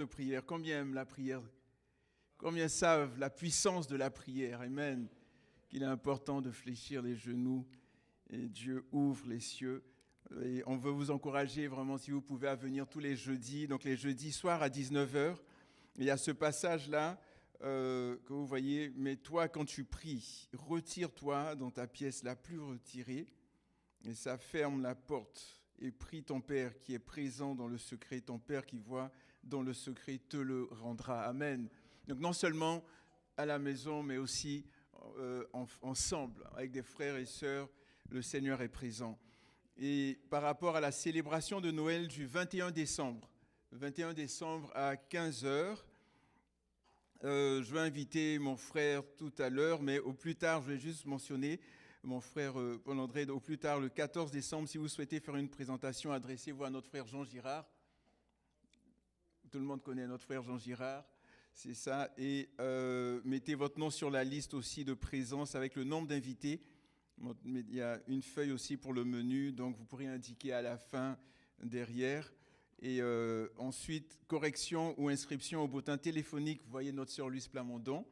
de prière. Combien aiment la prière? Combien savent la puissance de la prière? Amen. Qu'il est important de fléchir les genoux et Dieu ouvre les cieux. Et on veut vous encourager vraiment, si vous pouvez, à venir tous les jeudis. Donc les jeudis soirs à 19 heures. Il y a ce passage-là que vous voyez. Mais toi, quand tu pries, retire-toi dans ta pièce la plus retirée et ça ferme la porte. Et prie ton Père qui est présent dans le secret, ton Père qui voit dans le secret te le rendra. Amen. Donc non seulement à la maison, mais aussi ensemble, avec des frères et sœurs, le Seigneur est présent. Et par rapport à la célébration de Noël du 21 décembre à 15 heures, je vais inviter mon frère tout à l'heure, mais au plus tard, je vais juste mentionner mon frère Paul-André, au plus tard, le 14 décembre, si vous souhaitez faire une présentation, adressez-vous à notre frère Jean Girard. Tout le monde connaît notre frère Jean Girard, c'est ça. Et mettez votre nom sur la liste aussi de présence avec le nombre d'invités. Il y a une feuille aussi pour le menu, donc vous pourrez indiquer à la fin derrière. Et ensuite, correction ou inscription au bulletin téléphonique, vous voyez notre sœur Luce Plamondon.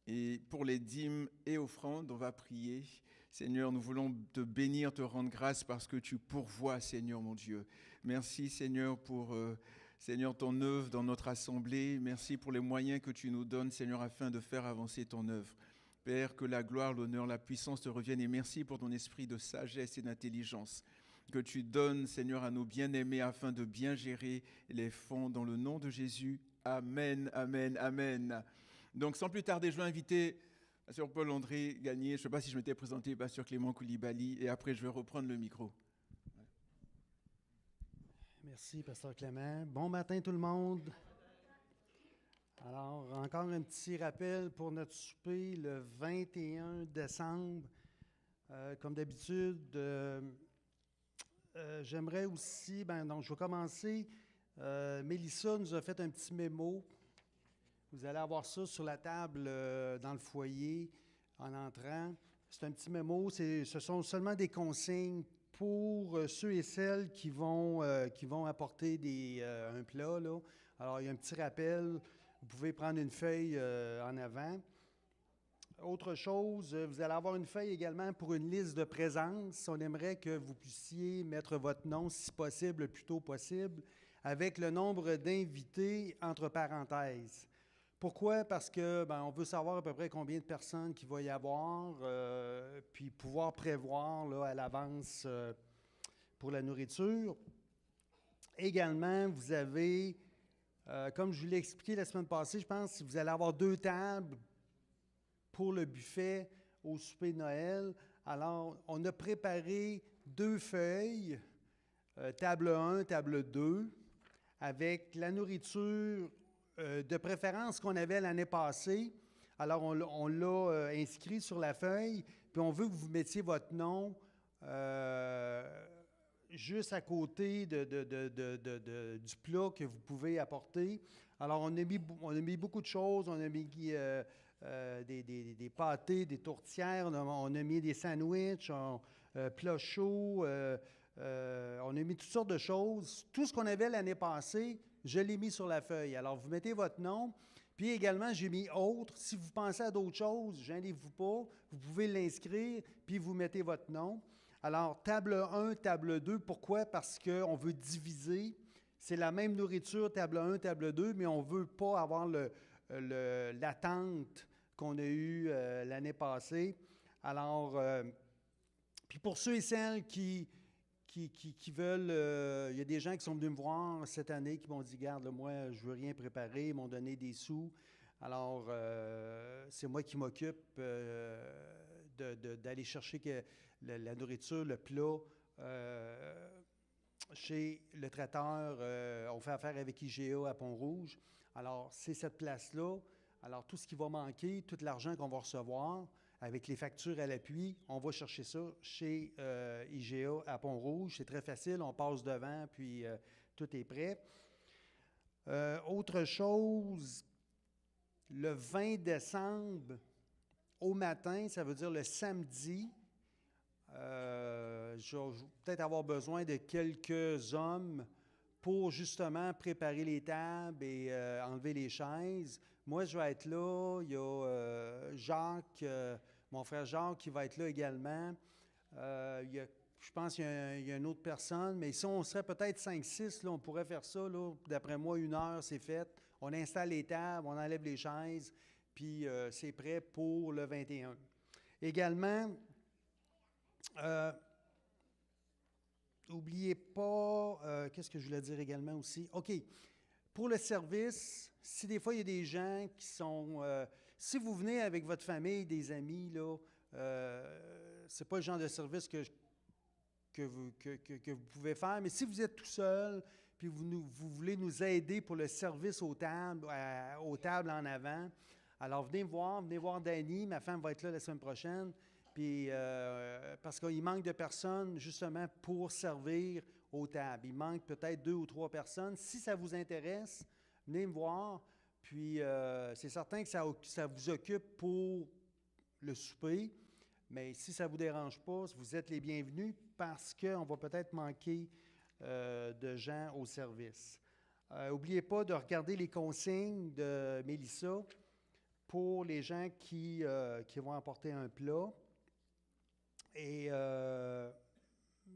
Et pour les dîmes et offrandes, on va prier. Seigneur, nous voulons te bénir, te rendre grâce parce que tu pourvois, Seigneur mon Dieu. Merci, Seigneur, pour Seigneur, ton œuvre dans notre assemblée. Merci pour les moyens que tu nous donnes, Seigneur, afin de faire avancer ton œuvre. Père, que la gloire, l'honneur, la puissance te reviennent et merci pour ton esprit de sagesse et d'intelligence que tu donnes, Seigneur, à nos bien-aimés afin de bien gérer les fonds dans le nom de Jésus. Amen, amen, amen. Donc, sans plus tarder, je vais inviter Pasteur Paul-André Gagné. Je ne sais pas si je m'étais présenté, Pasteur Clément Koulibaly, et après, je vais reprendre le micro. Merci, Pasteur Clément. Bon matin, tout le monde. Alors, encore un petit rappel pour notre souper le 21 décembre. Comme d'habitude, j'aimerais aussi, donc je vais commencer. Mélissa nous a fait un petit mémo. Vous allez avoir ça sur la table dans le foyer en entrant. C'est un petit mémo, ce sont seulement des consignes pour ceux et celles qui vont apporter un plat, là. Alors, il y a un petit rappel. Vous pouvez prendre une feuille en avant. Autre chose, vous allez avoir une feuille également pour une liste de présence. On aimerait que vous puissiez mettre votre nom, si possible, le plus tôt possible, avec le nombre d'invités entre parenthèses. Pourquoi? Parce que on veut savoir à peu près combien de personnes qu'il va y avoir, puis pouvoir prévoir là, à l'avance pour la nourriture. Également, vous avez, comme je vous l'ai expliqué la semaine passée, je pense que vous allez avoir 2 tables pour le buffet au souper de Noël. Alors, on a préparé 2 feuilles, table 1, table 2, avec la nourriture de préférence qu'on avait l'année passée. Alors, on l'a inscrit sur la feuille, puis on veut que vous mettiez votre nom juste à côté du plat que vous pouvez apporter. Alors, on a mis beaucoup de choses. On a mis des pâtés, des tourtières, on a mis des sandwichs, plats chauds, on a mis toutes sortes de choses. Tout ce qu'on avait l'année passée, je l'ai mis sur la feuille. Alors, vous mettez votre nom. Puis également, j'ai mis « Autres ». Si vous pensez à d'autres choses, gênez-vous pas. Vous pouvez l'inscrire, puis vous mettez votre nom. Alors, table 1, table 2, pourquoi? Parce qu'on veut diviser. C'est la même nourriture, table 1, table 2, mais on ne veut pas avoir l'attente qu'on a eue l'année passée. Alors, puis pour ceux et celles qui veulent, il y a des gens qui sont venus me voir cette année qui m'ont dit, garde, moi, je ne veux rien préparer, ils m'ont donné des sous. Alors, c'est moi qui m'occupe d'aller chercher la nourriture, le plat chez le traiteur. On fait affaire avec IGA à Pont-Rouge. Alors, c'est cette place-là. Alors, tout ce qui va manquer, tout l'argent qu'on va recevoir, avec les factures à l'appui, on va chercher ça chez IGA à Pont-Rouge. C'est très facile, on passe devant, puis tout est prêt. Autre chose, le 20 décembre, au matin, ça veut dire le samedi, je vais peut-être avoir besoin de quelques hommes pour justement préparer les tables et enlever les chaises. Moi, je vais être là. Il y a Jacques, mon frère Jacques, qui va être là également. Je pense qu'il y a une autre personne, mais si on serait peut-être 5-6, là, on pourrait faire ça. D'après moi, 1 heure, c'est fait. On installe les tables, on enlève les chaises, puis c'est prêt pour le 21. Également, n'oubliez pas, qu'est-ce que je voulais dire également aussi? OK, pour le service, si des fois il y a des gens qui sont... si vous venez avec votre famille, des amis, là, c'est pas le genre de service que vous pouvez faire, mais si vous êtes tout seul, puis vous voulez nous aider pour le service aux tables en avant, alors venez me voir Dani, ma femme va être là la semaine prochaine, puis parce qu'il manque de personnes justement pour servir aux tables. Il manque peut-être 2 ou 3 personnes. Si ça vous intéresse, venez me voir, puis c'est certain que ça vous occupe pour le souper. Mais si ça ne vous dérange pas, vous êtes les bienvenus parce qu'on va peut-être manquer de gens au service. N'oubliez pas de regarder les consignes de Mélissa pour les gens qui vont apporter un plat. Et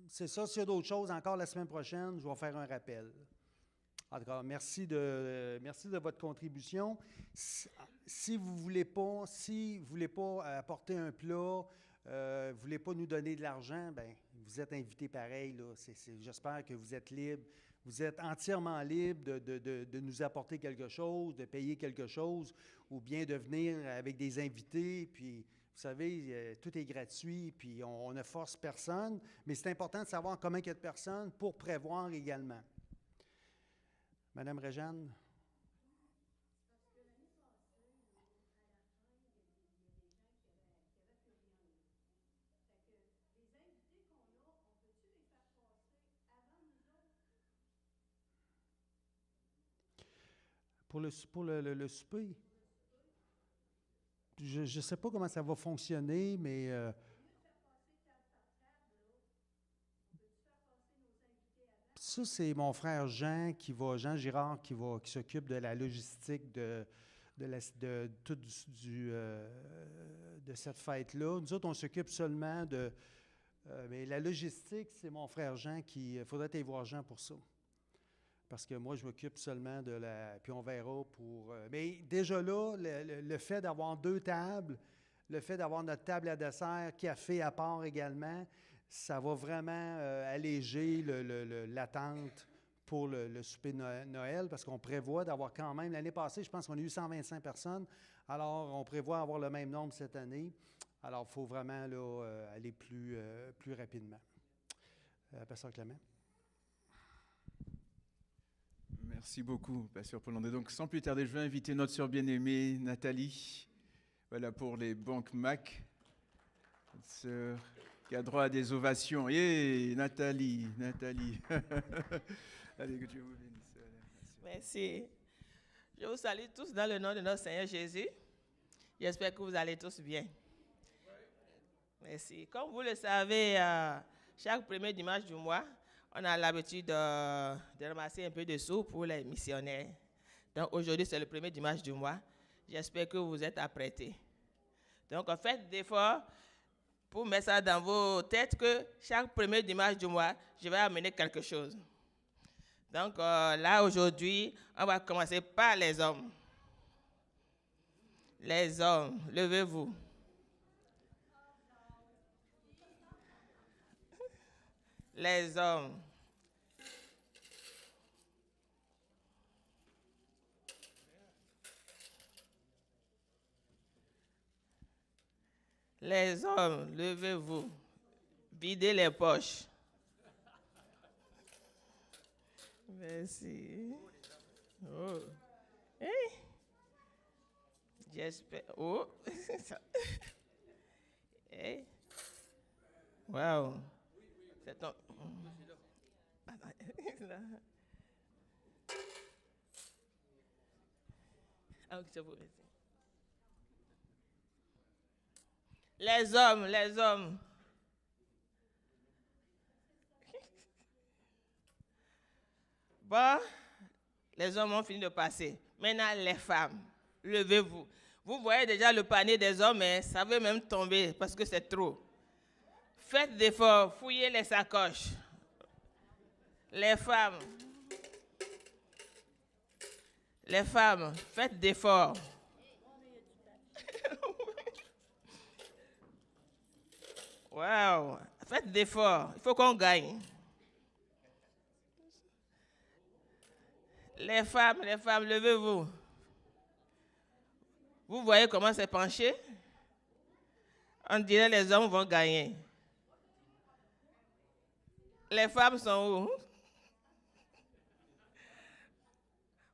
c'est ça. S'il y a d'autres choses, encore la semaine prochaine, je vais faire un rappel. En tout cas, merci de votre contribution. Si vous ne voulez pas apporter un plat, vous ne voulez pas nous donner de l'argent, bien, vous êtes invités pareil. Là. J'espère que vous êtes libre. Vous êtes entièrement libre de nous apporter quelque chose, de payer quelque chose, ou bien de venir avec des invités. Puis, vous savez, tout est gratuit, puis on ne force personne. Mais c'est important de savoir combien il y a de personnes pour prévoir également. Madame Réjeanne? Pour le souper? Je ne sais pas comment ça va fonctionner, mais... ça, c'est mon frère Jean Girard, qui s'occupe de la logistique de cette fête-là. Nous autres, on s'occupe seulement de... mais la logistique, c'est mon frère Jean qui... Il faudrait aller voir Jean pour ça. Parce que moi, je m'occupe seulement de la... Puis on verra pour... mais déjà là, le fait d'avoir 2 tables, le fait d'avoir notre table à dessert, café à part également, ça va vraiment alléger l'attente pour le souper de Noël, parce qu'on prévoit d'avoir quand même... L'année passée, je pense qu'on a eu 125 personnes. Alors, on prévoit avoir le même nombre cette année. Alors, il faut vraiment là, aller plus rapidement. Pasteur Clément. Merci beaucoup, Pasteur Paul Landé. Donc, sans plus tarder, je vais inviter notre sœur bien-aimée, Nathalie, voilà, pour les banques MAC. Notre sœur qui a droit à des ovations. Hey, Nathalie. Allez, que Dieu vous bénisse. Merci. Je vous salue tous dans le nom de notre Seigneur Jésus. J'espère que vous allez tous bien. Merci. Comme vous le savez, chaque premier dimanche du mois, on a l'habitude de ramasser un peu de sous pour les missionnaires. Donc aujourd'hui, c'est le premier dimanche du mois. J'espère que vous êtes apprêtés. Donc, faites d'efforts pour mettre ça dans vos têtes que chaque premier dimanche du mois, je vais amener quelque chose. Donc là, aujourd'hui, on va commencer par les hommes. Les hommes, levez-vous. Les hommes. Les hommes, levez-vous. Videz les poches. Merci. Oh. Hey. J'espère. Oh. Hey. Wow. C'est ton... Ah, c'est vous. Les hommes. Bon, les hommes ont fini de passer. Maintenant, les femmes, levez-vous. Vous voyez déjà le panier des hommes, mais ça veut même tomber parce que c'est trop. Faites d'efforts, fouillez les sacoches. Les femmes, faites d'efforts. Wow, faites d'efforts. Il faut qu'on gagne. Les femmes, levez-vous. Vous voyez comment c'est penché? On dirait les hommes vont gagner. Les femmes sont où?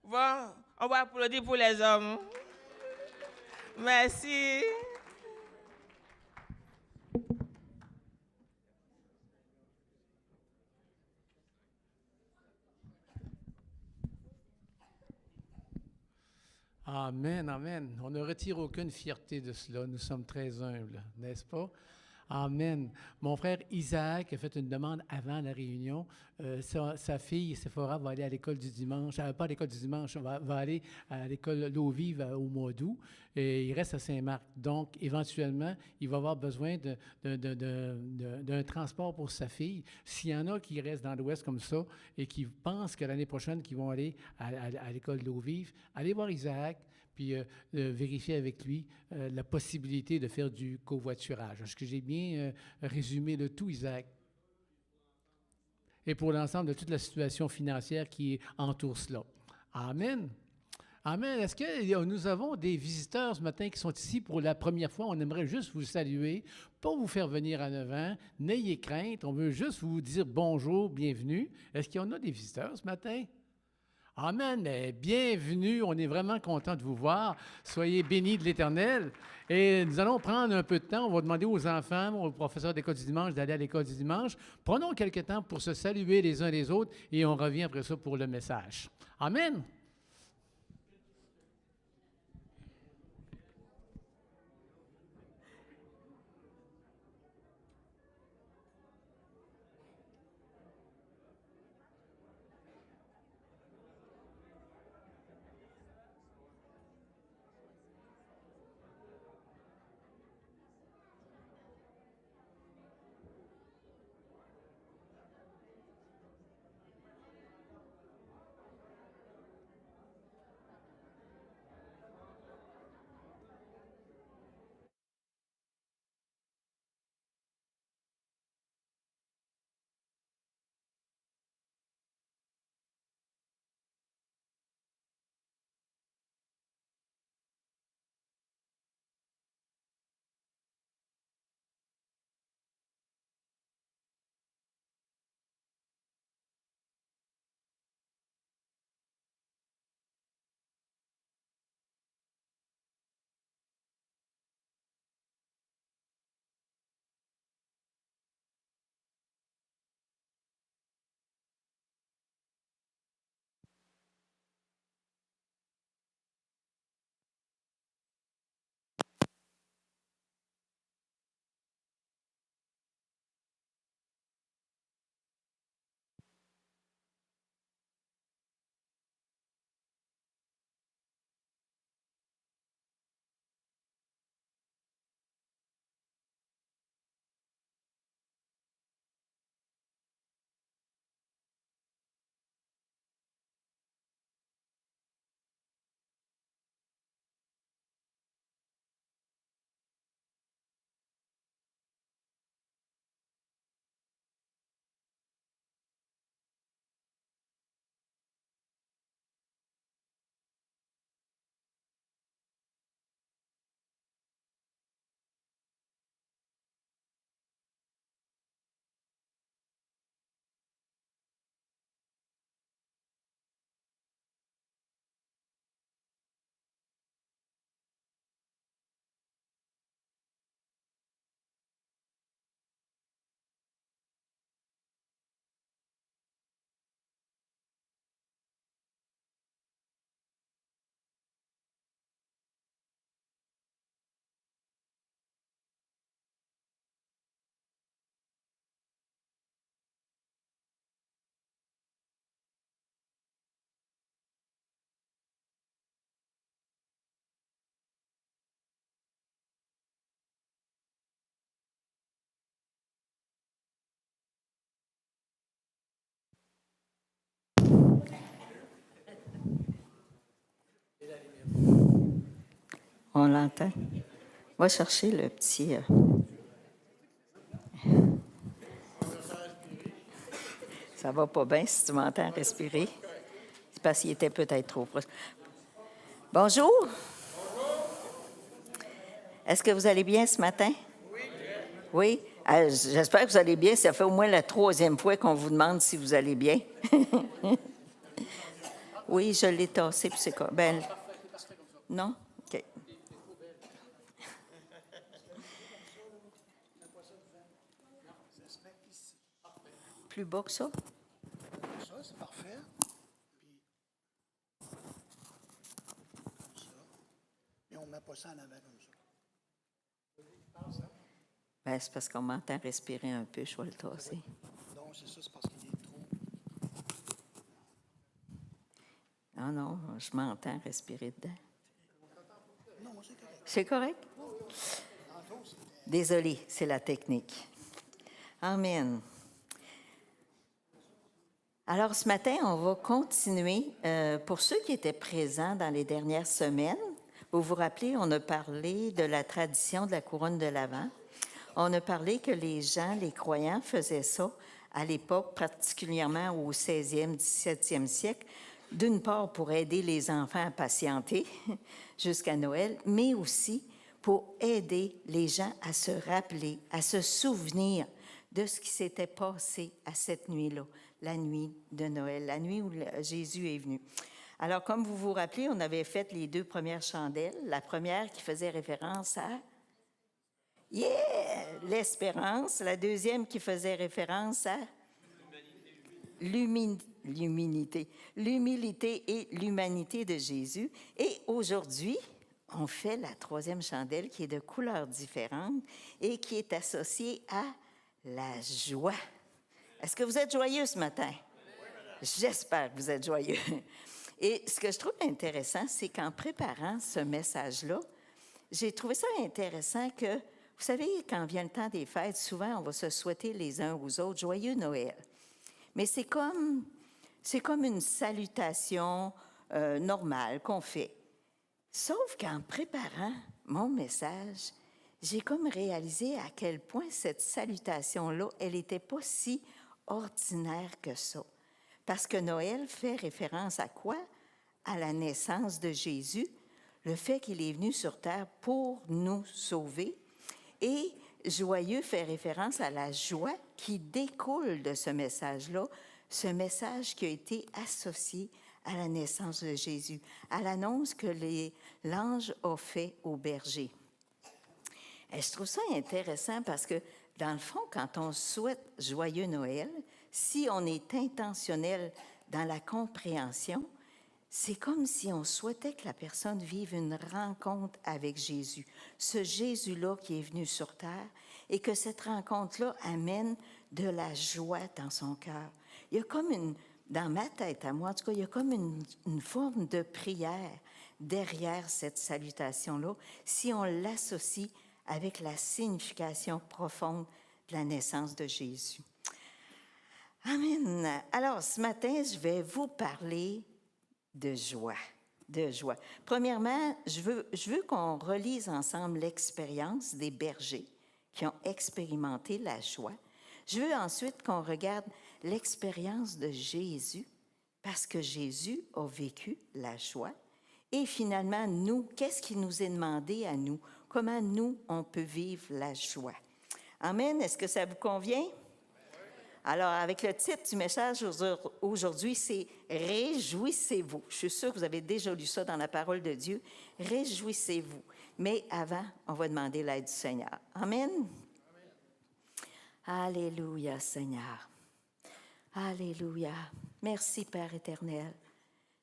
Bon, on va applaudir pour les hommes. Merci. Amen, amen. On ne retire aucune fierté de cela. Nous sommes très humbles, n'est-ce pas? Amen. Mon frère Isaac a fait une demande avant la réunion. Sa fille, Sephora, va aller à l'école du dimanche. Pas à l'école du dimanche, va aller à l'école L'Eau Vive au mois d'août. Et il reste à Saint-Marc. Donc, éventuellement, il va avoir besoin d'un transport pour sa fille. S'il y en a qui restent dans l'Ouest comme ça et qui pensent que l'année prochaine, qu'ils vont aller à l'école L'Eau Vive, allez voir Isaac, puis vérifier avec lui la possibilité de faire du covoiturage. Est-ce que j'ai bien résumé le tout, Isaac? Et pour l'ensemble de toute la situation financière qui entoure cela. Amen. Amen. Est-ce que nous avons des visiteurs ce matin qui sont ici pour la première fois? On aimerait juste vous saluer, pas vous faire venir à 9 ans. N'ayez crainte. On veut juste vous dire bonjour, bienvenue. Est-ce qu'il y en a des visiteurs ce matin? Amen. Bienvenue. On est vraiment content de vous voir. Soyez bénis de l'Éternel. Et nous allons prendre un peu de temps. On va demander aux enfants, aux professeurs d'école du dimanche d'aller à l'école du dimanche. Prenons quelques temps pour se saluer les uns les autres et on revient après ça pour le message. Amen. On l'entend? Va chercher le petit... Ça va pas bien si tu m'entends respirer. C'est parce qu'il était peut-être trop proche. Bonjour. Est-ce que vous allez bien ce matin? Oui. J'espère que vous allez bien. Ça fait au moins la 3e fois qu'on vous demande si vous allez bien. Oui, je l'ai tassé, puis c'est quoi? Ben, non? OK. Plus bas que ça? Ça, c'est parfait. Puis, comme ça. Et on ne met pas ça en avant comme ça. Ben, c'est parce qu'on m'entend respirer un peu, je vais le tasser. Non, c'est ça, c'est parce qu'il est trop. Non, je m'entends respirer dedans. Non, c'est correct. C'est correct? Désolée, c'est la technique. Amen. Alors, ce matin, on va continuer. Pour ceux qui étaient présents dans les dernières semaines, vous vous rappelez, on a parlé de la tradition de la couronne de l'Avent. On a parlé que les gens, les croyants, faisaient ça à l'époque, particulièrement au 16e, 17e siècle, d'une part pour aider les enfants à patienter jusqu'à Noël, mais aussi pour aider les gens à se rappeler, à se souvenir de ce qui s'était passé à cette nuit-là, la nuit de Noël, la nuit où Jésus est venu. Alors, comme vous vous rappelez, on avait fait les 2 premières chandelles. La première qui faisait référence à l'espérance. La deuxième qui faisait référence à l'humilité et l'humanité de Jésus. Et aujourd'hui, on fait la 3e chandelle qui est de couleurs différentes et qui est associée à la joie. Est-ce que vous êtes joyeux ce matin? J'espère que vous êtes joyeux. Et ce que je trouve intéressant, c'est qu'en préparant ce message-là, j'ai trouvé ça intéressant que, vous savez, quand vient le temps des fêtes, souvent, on va se souhaiter les uns aux autres « Joyeux Noël ». Mais c'est comme une salutation normale qu'on fait. Sauf qu'en préparant mon message, j'ai comme réalisé à quel point cette salutation-là, elle n'était pas si ordinaire que ça. Parce que Noël fait référence à quoi? À la naissance de Jésus, le fait qu'il est venu sur terre pour nous sauver. Et joyeux fait référence à la joie qui découle de ce message-là, ce message qui a été associé à la naissance de Jésus, à l'annonce que l'ange a fait au berger. Et je trouve ça intéressant parce que, dans le fond, quand on souhaite joyeux Noël, si on est intentionnel dans la compréhension, c'est comme si on souhaitait que la personne vive une rencontre avec Jésus, ce Jésus-là qui est venu sur terre, et que cette rencontre-là amène de la joie dans son cœur. Il y a comme dans ma tête à moi, en tout cas, il y a comme une forme de prière derrière cette salutation-là, si on l'associe avec la signification profonde de la naissance de Jésus. Amen. Alors, ce matin, je vais vous parler de joie. Premièrement, je veux qu'on relise ensemble l'expérience des bergers qui ont expérimenté la joie. Je veux ensuite qu'on regarde l'expérience de Jésus, parce que Jésus a vécu la joie. Et finalement, nous, qu'est-ce qui nous est demandé à nous? Comment nous, on peut vivre la joie? Amen. Est-ce que ça vous convient? Alors, avec le titre du message aujourd'hui, c'est « Réjouissez-vous ». Je suis sûre que vous avez déjà lu ça dans la parole de Dieu. « Réjouissez-vous ». Mais avant, on va demander l'aide du Seigneur. Amen. Alléluia, Seigneur. Alléluia. Merci, Père éternel.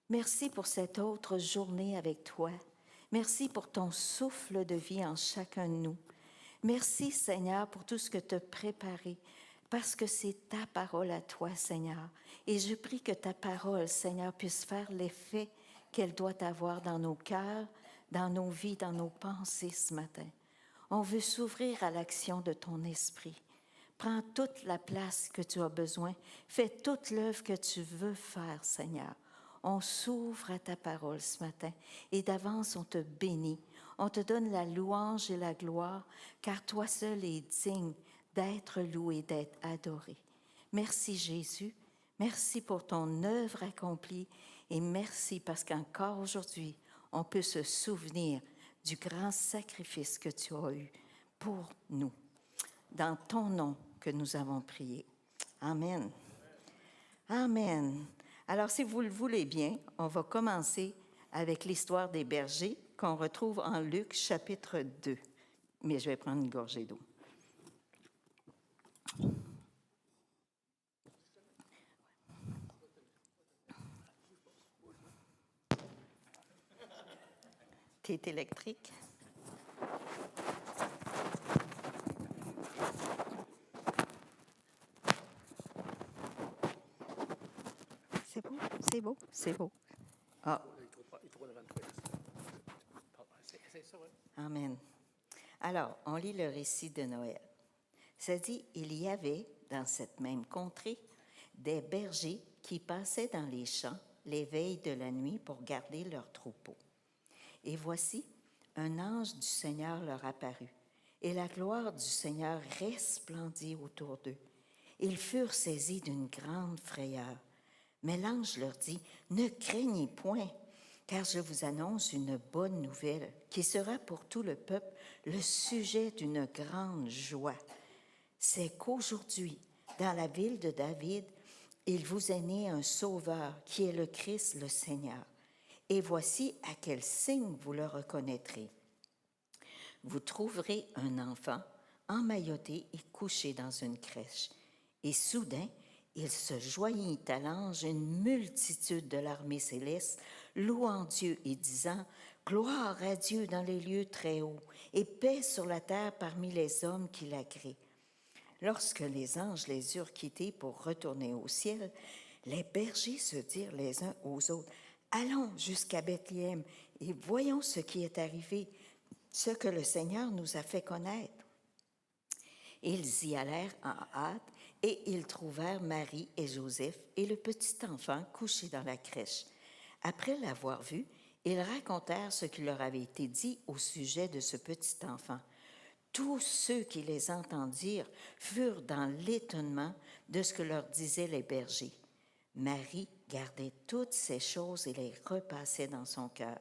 Merci pour cette autre journée avec toi. Merci pour ton souffle de vie en chacun de nous. Merci, Seigneur, pour tout ce que tu as préparé, parce que c'est ta parole à toi, Seigneur. Et je prie que ta parole, Seigneur, puisse faire l'effet qu'elle doit avoir dans nos cœurs, dans nos vies, dans nos pensées ce matin. On veut s'ouvrir à l'action de ton esprit. Prends toute la place que tu as besoin. Fais toute l'œuvre que tu veux faire, Seigneur. On s'ouvre à ta parole ce matin et d'avance, on te bénit. On te donne la louange et la gloire, car toi seul es digne d'être loué, d'être adoré. Merci Jésus, merci pour ton œuvre accomplie et merci parce qu'encore aujourd'hui, on peut se souvenir du grand sacrifice que tu as eu pour nous. Dans ton nom que nous avons prié. Amen. Amen. Alors, si vous le voulez bien, on va commencer avec l'histoire des bergers qu'on retrouve en Luc chapitre 2. Mais je vais prendre une gorgée d'eau. Thé électrique. C'est beau, c'est beau, c'est beau. Ah. Amen. Alors, on lit le récit de Noël. Ça dit, il y avait dans cette même contrée des bergers qui passaient dans les champs les veilles de la nuit pour garder leurs troupeaux. Et voici, un ange du Seigneur leur apparut, et la gloire du Seigneur resplendit autour d'eux. Ils furent saisis d'une grande frayeur. Mais l'ange leur dit, « Ne craignez point, car je vous annonce une bonne nouvelle qui sera pour tout le peuple le sujet d'une grande joie. C'est qu'aujourd'hui, dans la ville de David, il vous est né un sauveur qui est le Christ, le Seigneur. Et voici à quel signe vous le reconnaîtrez. Vous trouverez un enfant emmailloté et couché dans une crèche. Et soudain, il se joignit à l'ange une multitude de l'armée céleste, louant Dieu et disant « Gloire à Dieu dans les lieux très hauts, et paix sur la terre parmi les hommes qui l'agréent. » Lorsque les anges les eurent quittés pour retourner au ciel, les bergers se dirent les uns aux autres « Allons jusqu'à Bethléem et voyons ce qui est arrivé, ce que le Seigneur nous a fait connaître. » Ils y allèrent en hâte et ils trouvèrent Marie et Joseph et le petit enfant couché dans la crèche. Après l'avoir vu, ils racontèrent ce qui leur avait été dit au sujet de ce petit enfant. Tous ceux qui les entendirent furent dans l'étonnement de ce que leur disaient les bergers. Marie gardait toutes ces choses et les repassait dans son cœur.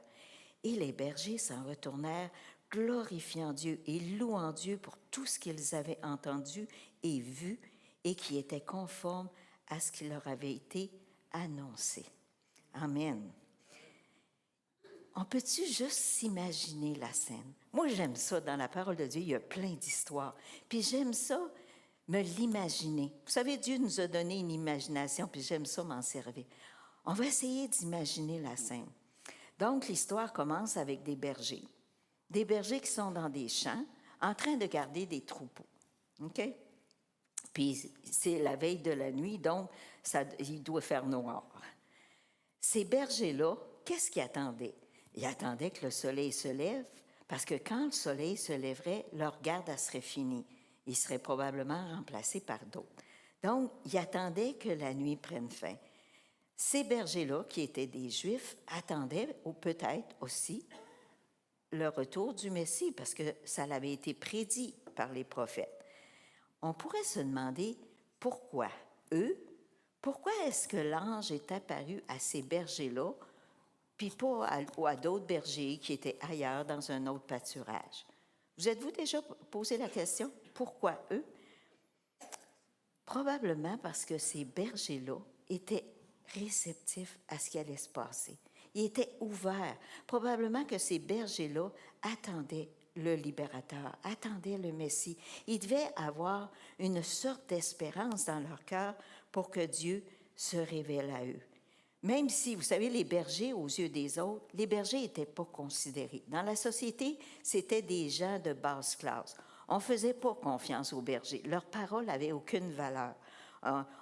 Et les bergers s'en retournèrent, glorifiant Dieu et louant Dieu pour tout ce qu'ils avaient entendu et vu et qui était conforme à ce qui leur avait été annoncé. Amen. On peut-tu juste s'imaginer la scène? Moi, j'aime ça. Dans la parole de Dieu, il y a plein d'histoires. Puis j'aime ça, me l'imaginer. Vous savez, Dieu nous a donné une imagination, puis j'aime ça m'en servir. On va essayer d'imaginer la scène. Donc, l'histoire commence avec des bergers. Des bergers qui sont dans des champs, en train de garder des troupeaux. OK? Puis c'est la veille de la nuit, donc il doit faire noir. Ces bergers-là, qu'est-ce qu'ils attendaient? Ils attendaient que le soleil se lève, parce que quand le soleil se lèverait, leur garde serait finie. Ils seraient probablement remplacés par d'autres. Donc, ils attendaient que la nuit prenne fin. Ces bergers-là, qui étaient des Juifs, attendaient, ou peut-être aussi, le retour du Messie, parce que ça avait été prédit par les prophètes. On pourrait se demander pourquoi eux, pourquoi est-ce que l'ange est apparu à ces bergers-là, puis pas à d'autres bergers qui étaient ailleurs dans un autre pâturage? Vous êtes-vous déjà posé la question? Pourquoi eux? Probablement parce que ces bergers-là étaient réceptifs à ce qui allait se passer. Ils étaient ouverts. Probablement que ces bergers-là attendaient le libérateur, attendaient le Messie. Ils devaient avoir une sorte d'espérance dans leur cœur pour que Dieu se révèle à eux. Même si, vous savez, les bergers, aux yeux des autres, les bergers n'étaient pas considérés. Dans la société, c'était des gens de basse classe. On ne faisait pas confiance aux bergers. Leur parole n'avait aucune valeur.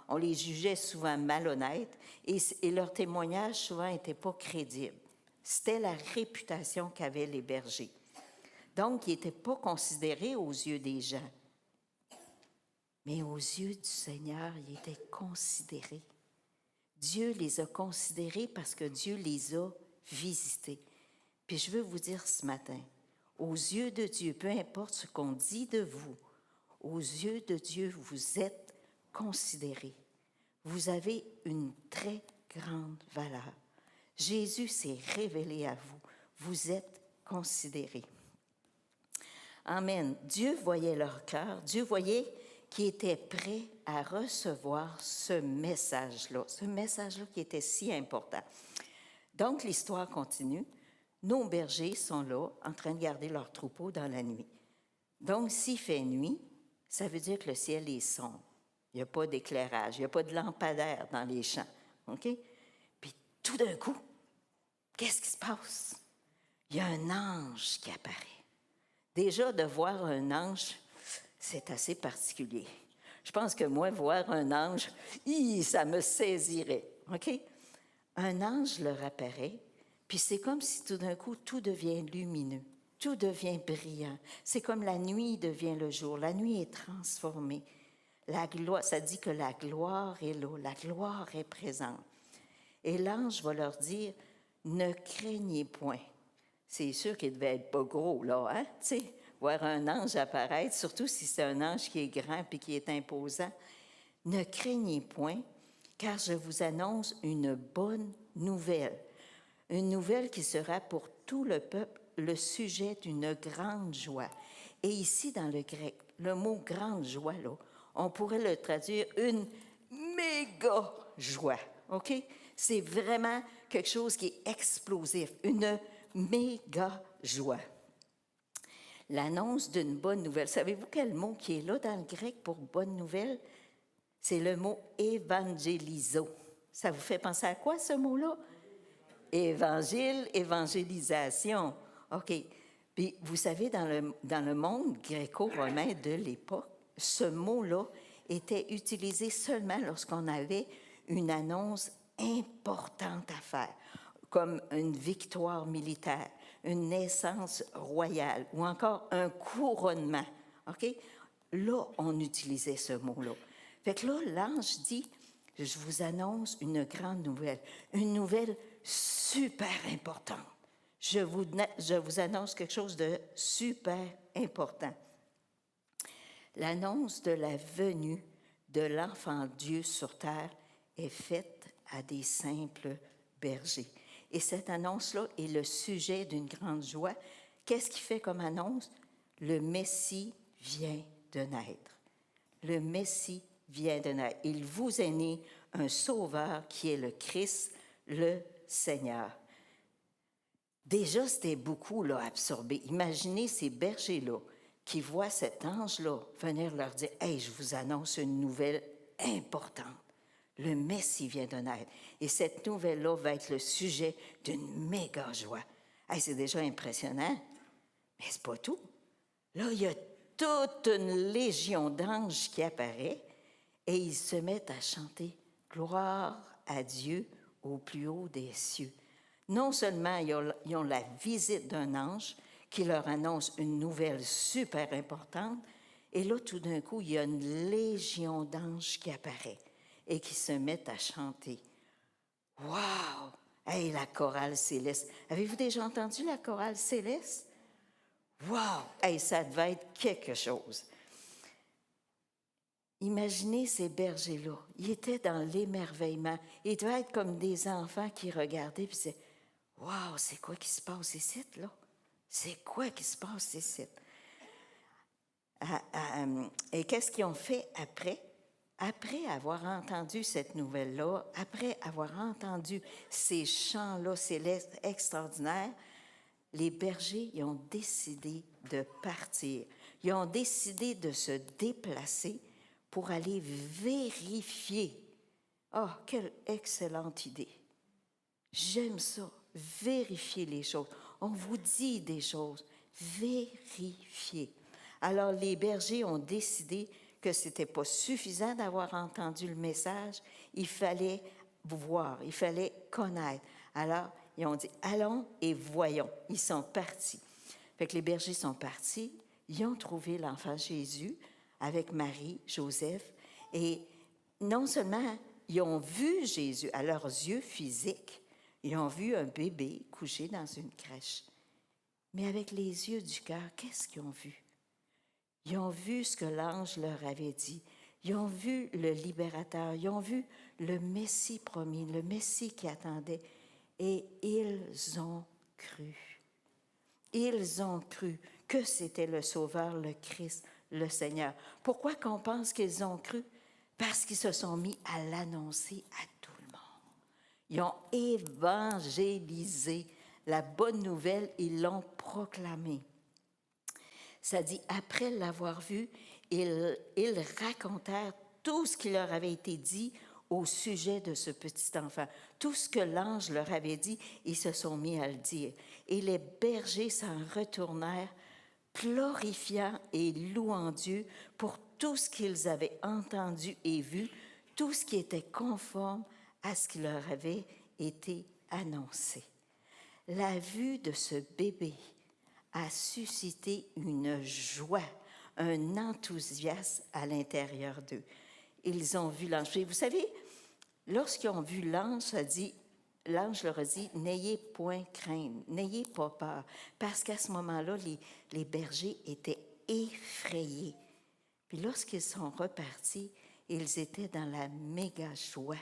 On les jugeait souvent malhonnêtes et leurs témoignages souvent n'étaient pas crédibles. C'était la réputation qu'avaient les bergers. Donc, ils n'étaient pas considérés aux yeux des gens. Mais aux yeux du Seigneur, ils étaient considérés. Dieu les a considérés parce que Dieu les a visités. Puis je veux vous dire ce matin, aux yeux de Dieu, peu importe ce qu'on dit de vous, aux yeux de Dieu, vous êtes considérés. Vous avez une très grande valeur. Jésus s'est révélé à vous. Vous êtes considérés. Amen. Dieu voyait leur cœur. Dieu voyait qu'ils étaient prêts à recevoir ce message-là qui était si important. Donc, l'histoire continue. Nos bergers sont là, en train de garder leur troupeau dans la nuit. Donc, s'il fait nuit, ça veut dire que le ciel est sombre. Il n'y a pas d'éclairage, il n'y a pas de lampadaire dans les champs. OK? Puis, tout d'un coup, qu'est-ce qui se passe? Il y a un ange qui apparaît. Déjà, de voir un ange, c'est assez particulier. Je pense que moi, voir un ange, ça me saisirait. OK? Un ange leur apparaît, puis c'est comme si tout d'un coup, tout devient lumineux, tout devient brillant. C'est comme la nuit devient le jour. La nuit est transformée. La gloire, ça dit que la gloire est là, la gloire est présente. Et l'ange va leur dire, ne craignez point. C'est sûr qu'il devait être pas gros, là, hein? Tu sais, voir un ange apparaître, surtout si c'est un ange qui est grand et qui est imposant. Ne craignez point, car je vous annonce une bonne nouvelle. Une nouvelle qui sera pour tout le peuple le sujet d'une grande joie. Et ici, dans le grec, le mot grande joie, là, on pourrait le traduire une méga joie. OK? C'est vraiment quelque chose qui est explosif, une méga joie. L'annonce d'une bonne nouvelle. Savez-vous quel mot qui est là dans le grec pour bonne nouvelle? C'est le mot évangélizo. Ça vous fait penser à quoi, ce mot-là? Évangile, évangélisation. OK. Puis, vous savez, dans le monde gréco-romain de l'époque, ce mot-là était utilisé seulement lorsqu'on avait une annonce importante à faire, comme une victoire militaire, une naissance royale ou encore un couronnement. OK? Là, on utilisait ce mot-là. Fait que là, l'ange dit, je vous annonce une grande nouvelle, une nouvelle super importante. Je vous annonce quelque chose de super important. L'annonce de la venue de l'enfant Dieu sur terre est faite à des simples bergers. Et cette annonce-là est le sujet d'une grande joie. Qu'est-ce qu'il fait comme annonce? Le Messie vient de naître. Le Messie vient de naître. Il vous est né un sauveur qui est le Christ, le Seigneur. Déjà, c'était beaucoup là, absorbé. Imaginez ces bergers-là qui voient cet ange-là venir leur dire « Hey, je vous annonce une nouvelle importante. Le Messie vient de naître. Et cette nouvelle-là va être le sujet d'une méga joie. » Hey, c'est déjà impressionnant, mais c'est pas tout. Là, il y a toute une légion d'anges qui apparaît et ils se mettent à chanter « Gloire à Dieu au plus haut des cieux. » Non seulement ils ont la visite d'un ange qui leur annonce une nouvelle super importante, et là, tout d'un coup, il y a une légion d'anges qui apparaît et qui se mettent à chanter. Wow! Hey, la chorale céleste. Avez-vous déjà entendu la chorale céleste? Wow! Hey, ça devait être quelque chose. Imaginez ces bergers-là. Ils étaient dans l'émerveillement. Ils devaient être comme des enfants qui regardaient et disaient « Wow, c'est quoi qui se passe ici, là? C'est quoi qui se passe ici? » Et qu'est-ce qu'ils ont fait après? Après avoir entendu cette nouvelle-là, après avoir entendu ces chants-là célestes extraordinaires, les bergers ils ont décidé de partir. Ils ont décidé de se déplacer pour aller vérifier. Oh, quelle excellente idée! J'aime ça, vérifier les choses. On vous dit des choses, vérifier. Alors, les bergers ont décidé que ce n'était pas suffisant d'avoir entendu le message, il fallait voir, il fallait connaître. Alors, ils ont dit, allons et voyons. Ils sont partis. Fait que les bergers sont partis, ils ont trouvé l'enfant Jésus avec Marie, Joseph, et non seulement ils ont vu Jésus à leurs yeux physiques. Ils ont vu un bébé couché dans une crèche. Mais avec les yeux du cœur, qu'est-ce qu'ils ont vu? Ils ont vu ce que l'ange leur avait dit. Ils ont vu le libérateur. Ils ont vu le Messie promis, le Messie qui attendait. Et ils ont cru. Ils ont cru que c'était le Sauveur, le Christ, le Seigneur. Pourquoi qu'on pense qu'ils ont cru? Parce qu'ils se sont mis à l'annoncer à tout le monde. Ils ont évangélisé la bonne nouvelle, ils l'ont proclamée. Ça dit, après l'avoir vu, ils racontèrent tout ce qui leur avait été dit au sujet de ce petit enfant. Tout ce que l'ange leur avait dit, ils se sont mis à le dire. Et les bergers s'en retournèrent, glorifiant et louant Dieu pour tout ce qu'ils avaient entendu et vu, tout ce qui était conforme à ce qui leur avait été annoncé. La vue de ce bébé a suscité une joie, un enthousiasme à l'intérieur d'eux. Ils ont vu l'ange. Et vous savez, lorsqu'ils ont vu l'ange, l'ange leur a dit, « N'ayez point crainte, n'ayez pas peur. » Parce qu'à ce moment-là, les bergers étaient effrayés. Puis lorsqu'ils sont repartis, ils étaient dans la méga joie.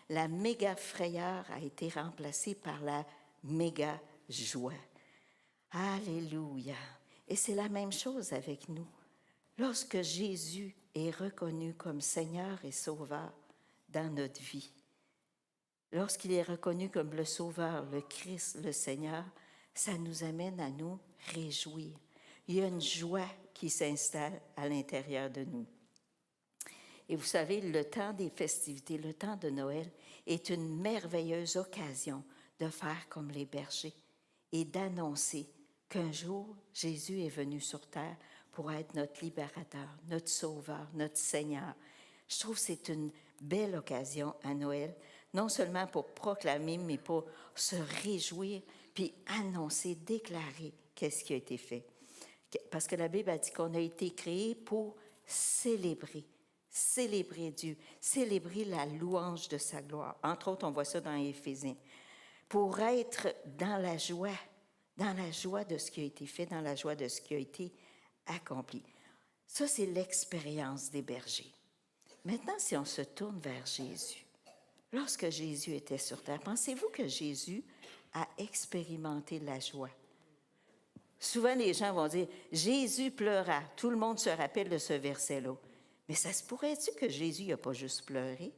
La méga frayeur a été remplacée par la méga joie. Alléluia. Et c'est la même chose avec nous. Lorsque Jésus est reconnu comme Seigneur et Sauveur dans notre vie, lorsqu'il est reconnu comme le Sauveur, le Christ, le Seigneur, ça nous amène à nous réjouir. Il y a une joie qui s'installe à l'intérieur de nous. Et vous savez, le temps des festivités, le temps de Noël, est une merveilleuse occasion de faire comme les bergers et d'annoncer qu'un jour, Jésus est venu sur terre pour être notre libérateur, notre sauveur, notre Seigneur. Je trouve que c'est une belle occasion à Noël, non seulement pour proclamer, mais pour se réjouir, puis annoncer, déclarer qu'est-ce qui a été fait. Parce que la Bible a dit qu'on a été créé pour célébrer Dieu, célébrer la louange de sa gloire. Entre autres, on voit ça dans Éphésiens. Pour être dans la joie de ce qui a été fait, dans la joie de ce qui a été accompli. Ça, c'est l'expérience des bergers. Maintenant, si on se tourne vers Jésus, lorsque Jésus était sur terre, pensez-vous que Jésus a expérimenté la joie? Souvent, les gens vont dire « Jésus pleura ». Tout le monde se rappelle de ce verset-là. Mais ça se pourrait-tu que Jésus n'a pas juste pleuré?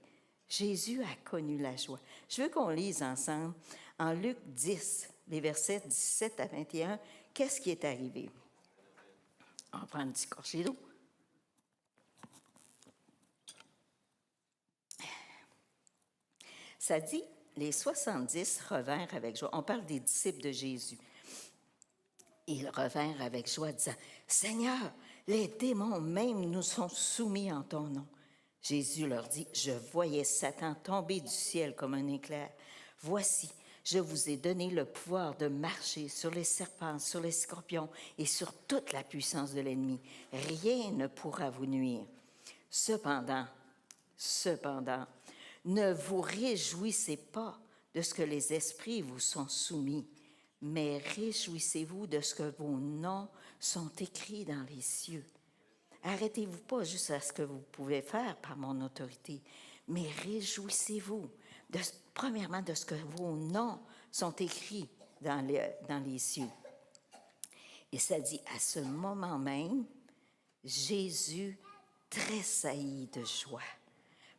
Jésus a connu la joie. Je veux qu'on lise ensemble en Luc 10, les versets 17 à 21. Qu'est-ce qui est arrivé? On prend un petit corché d'eau. Ça dit, les 70 revinrent avec joie. On parle des disciples de Jésus. Ils revinrent avec joie, disant, « Seigneur, les démons même nous sont soumis en ton nom. » Jésus leur dit, « Je voyais Satan tomber du ciel comme un éclair. Voici, je vous ai donné le pouvoir de marcher sur les serpents, sur les scorpions et sur toute la puissance de l'ennemi. Rien ne pourra vous nuire. Cependant, ne vous réjouissez pas de ce que les esprits vous sont soumis, mais réjouissez-vous de ce que vos noms sont écrits dans les cieux. Arrêtez-vous pas juste à ce que vous pouvez faire par mon autorité, mais réjouissez-vous, premièrement, de ce que vos noms sont écrits dans les cieux. Et ça dit, à ce moment même, Jésus tressaillit de joie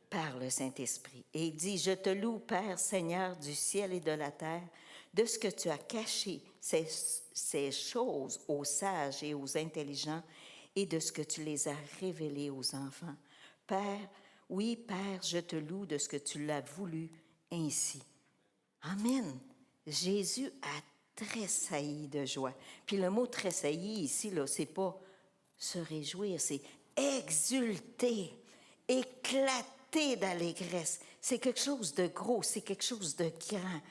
par le Saint-Esprit. Et il dit, « Je te loue, Père, Seigneur du ciel et de la terre, de ce que tu as caché ces choses aux sages et aux intelligents et de ce que tu les as révélées aux enfants. Père, oui, Père, je te loue de ce que tu l'as voulu ainsi. » Amen. Jésus a tressailli de joie. Puis le mot tressaillir ici, là, c'est pas se réjouir, c'est exulter, éclater d'allégresse. C'est quelque chose de gros, c'est quelque chose de grand.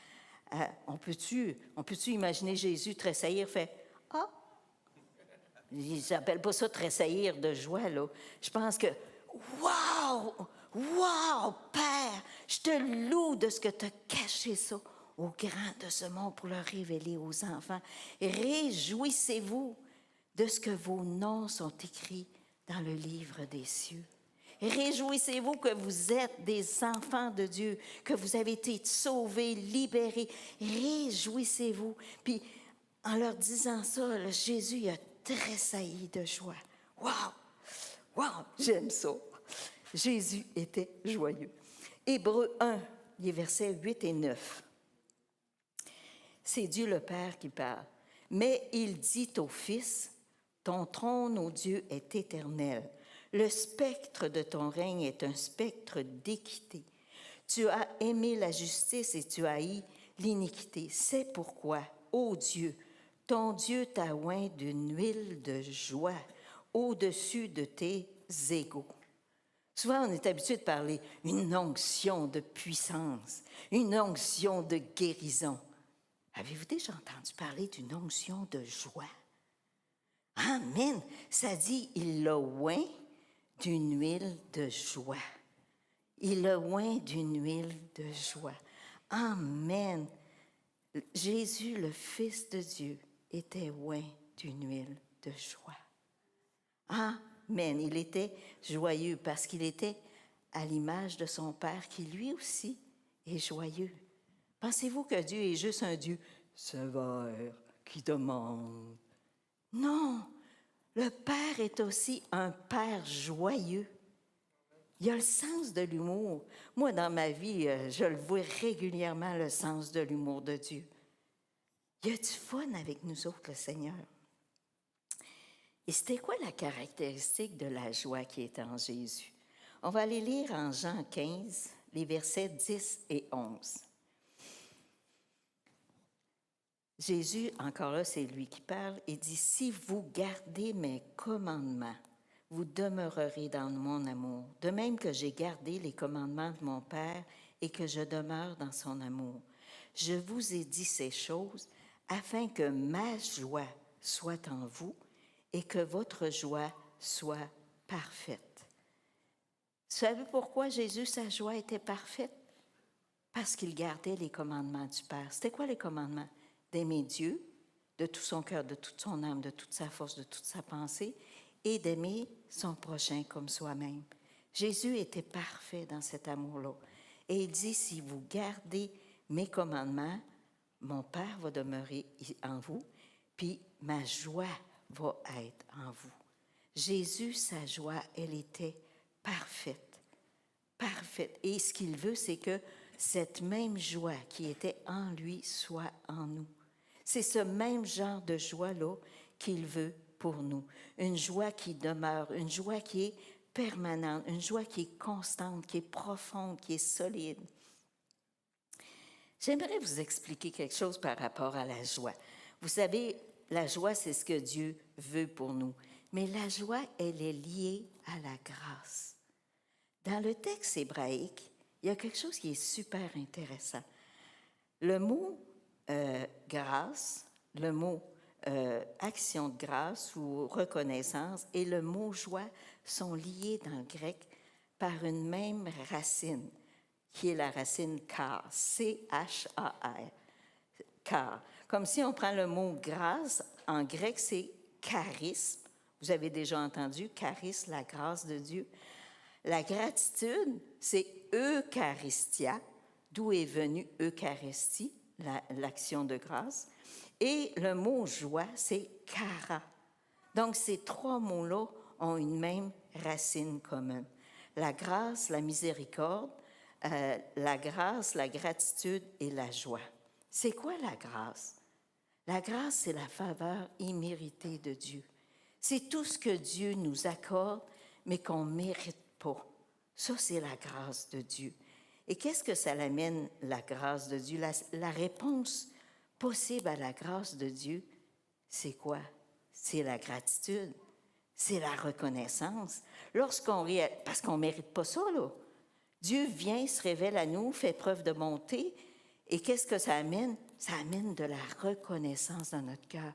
On peut-tu imaginer Jésus tressaillir, fait « Ah! » Ils n'appellent pas ça tressaillir de joie, là. Je pense que « Wow! Wow, Père, je te loue de ce que tu as caché ça aux grands de ce monde pour le révéler aux enfants. Réjouissez-vous de ce que vos noms sont écrits dans le livre des cieux. Réjouissez-vous que vous êtes des enfants de Dieu, que vous avez été sauvés, libérés. Réjouissez-vous. Puis, en leur disant ça, là, Jésus a tressailli de joie. Wow! Wow! J'aime ça. Jésus était joyeux. Hébreux 1, les versets 8 et 9. C'est Dieu le Père qui parle. Mais il dit au Fils, « Ton trône, ô Dieu, est éternel. Le spectre de ton règne est un spectre d'équité. Tu as aimé la justice et tu as haï l'iniquité. C'est pourquoi, ô Dieu, ton Dieu t'a oint d'une huile de joie au-dessus de tes égaux. » Souvent, on est habitué de parler une onction de puissance, une onction de guérison. Avez-vous déjà entendu parler d'une onction de joie? Amen. Ça dit, il l'a oint d'une huile de joie. Il l'a oint d'une huile de joie. Amen. Jésus, le Fils de Dieu, était oint d'une huile de joie. Amen. Il était joyeux parce qu'il était à l'image de son Père qui lui aussi est joyeux. Pensez-vous que Dieu est juste un Dieu sévère qui demande? Non, le Père est aussi un Père joyeux. Il a le sens de l'humour. Moi, dans ma vie, je le vois régulièrement, le sens de l'humour de Dieu. Il y a du fun avec nous autres, le Seigneur. Et c'était quoi la caractéristique de la joie qui est en Jésus? On va aller lire en Jean 15, les versets 10 et 11. Jésus, encore là, c'est lui qui parle, et dit, « Si vous gardez mes commandements, vous demeurerez dans mon amour, de même que j'ai gardé les commandements de mon Père et que je demeure dans son amour. Je vous ai dit ces choses afin que ma joie soit en vous et que votre joie soit parfaite. » Vous savez pourquoi Jésus, sa joie était parfaite? Parce qu'il gardait les commandements du Père. C'était quoi les commandements? D'aimer Dieu de tout son cœur, de toute son âme, de toute sa force, de toute sa pensée, et d'aimer son prochain comme soi-même. Jésus était parfait dans cet amour-là. Et il dit, si vous gardez mes commandements, mon Père va demeurer en vous, puis ma joie va être en vous. Jésus, sa joie, elle était parfaite. Parfaite. Et ce qu'il veut, c'est que cette même joie qui était en lui soit en nous. C'est ce même genre de joie-là qu'il veut pour nous. Une joie qui demeure, une joie qui est permanente, une joie qui est constante, qui est profonde, qui est solide. J'aimerais vous expliquer quelque chose par rapport à la joie. Vous savez, la joie, c'est ce que Dieu veut pour nous. Mais la joie, elle est liée à la grâce. Dans le texte hébraïque, il y a quelque chose qui est super intéressant. Le mot grâce, le mot action de grâce ou reconnaissance et le mot joie sont liés dans le grec par une même racine, qui est la racine char, C-H-A-R, char. Comme si on prend le mot grâce, en grec c'est charisme. Vous avez déjà entendu, charisme, la grâce de Dieu. La gratitude, c'est Eucharistia, d'où est venue Eucharistie, l'action de grâce. Et le mot joie, c'est chara. Donc, ces trois mots-là ont une même racine commune. La grâce, la miséricorde, la grâce, la gratitude et la joie. C'est quoi la grâce? La grâce, c'est la faveur imméritée de Dieu. C'est tout ce que Dieu nous accorde, mais qu'on ne mérite pas. Ça, c'est la grâce de Dieu. Et qu'est-ce que ça l'amène, la grâce de Dieu? La réponse possible à la grâce de Dieu, c'est quoi? C'est la gratitude, c'est la reconnaissance. Parce qu'on ne mérite pas ça, là. Dieu vient, se révèle à nous, fait preuve de bonté. Et qu'est-ce que ça amène? Ça amène de la reconnaissance dans notre cœur.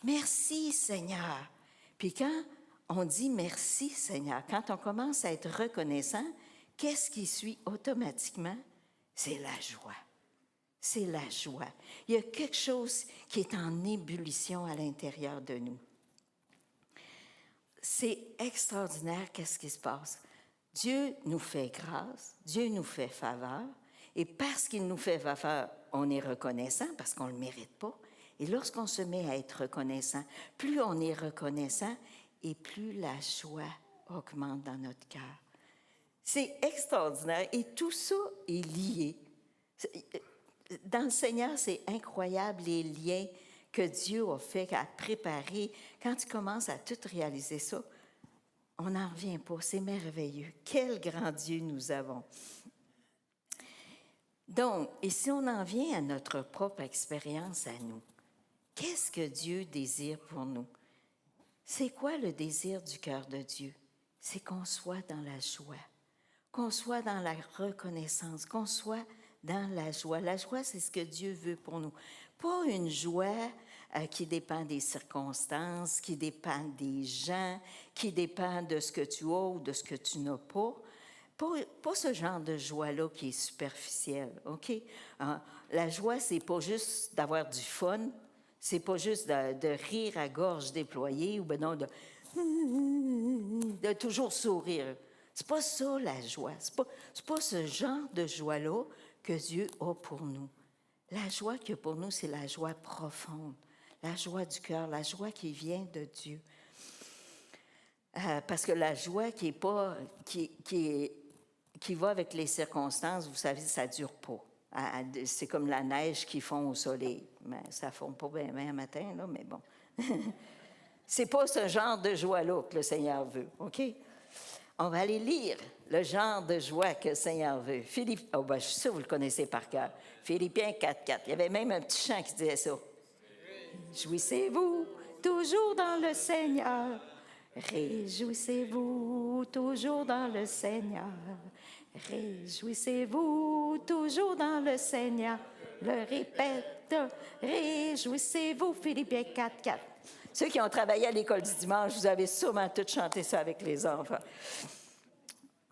Merci, Seigneur. Puis quand on dit merci, Seigneur, quand on commence à être reconnaissant, qu'est-ce qui suit automatiquement? C'est la joie. C'est la joie. Il y a quelque chose qui est en ébullition à l'intérieur de nous. C'est extraordinaire qu'est-ce qui se passe. Dieu nous fait grâce, Dieu nous fait faveur, et parce qu'il nous fait faveur, on est reconnaissant parce qu'on ne le mérite pas. Et lorsqu'on se met à être reconnaissant, plus on est reconnaissant et plus la joie augmente dans notre cœur. C'est extraordinaire et tout ça est lié. Dans le Seigneur, c'est incroyable les liens que Dieu a fait, a préparé. Quand tu commences à tout réaliser ça, on n'en revient pas. C'est merveilleux. Quel grand Dieu nous avons. Donc, et si on en vient à notre propre expérience à nous, qu'est-ce que Dieu désire pour nous? C'est quoi le désir du cœur de Dieu? C'est qu'on soit dans la joie, qu'on soit dans la reconnaissance, qu'on soit dans la joie. La joie, c'est ce que Dieu veut pour nous. Pas une joie qui dépend des circonstances, qui dépend des gens, qui dépend de ce que tu as ou de ce que tu n'as pas. Pas ce genre de joie-là qui est superficielle, OK? La joie, c'est pas juste d'avoir du fun, c'est pas juste de rire à gorge déployée ou ben non, de toujours sourire. C'est pas ça, la joie. C'est pas ce genre de joie-là que Dieu a pour nous. La joie qu'il a pour nous, c'est la joie profonde, la joie du cœur, la joie qui vient de Dieu. Parce que la joie qui va avec les circonstances, vous savez, ça ne dure pas. C'est comme la neige qui fond au soleil. Mais ça ne fond pas bien un matin, là, mais bon. C'est pas ce genre de joie-là que le Seigneur veut, OK? On va aller lire le genre de joie que le Seigneur veut. Je suis sûre que vous le connaissez par cœur. Philippiens 4,4. Il y avait même un petit chant qui disait ça. Jouissez-vous toujours dans le Seigneur. Réjouissez-vous toujours dans le Seigneur. Réjouissez-vous toujours dans le Seigneur. Le répète. Réjouissez-vous. Philippiens 4,4. Ceux qui ont travaillé à l'école du dimanche, vous avez sûrement tous chanté ça avec les enfants.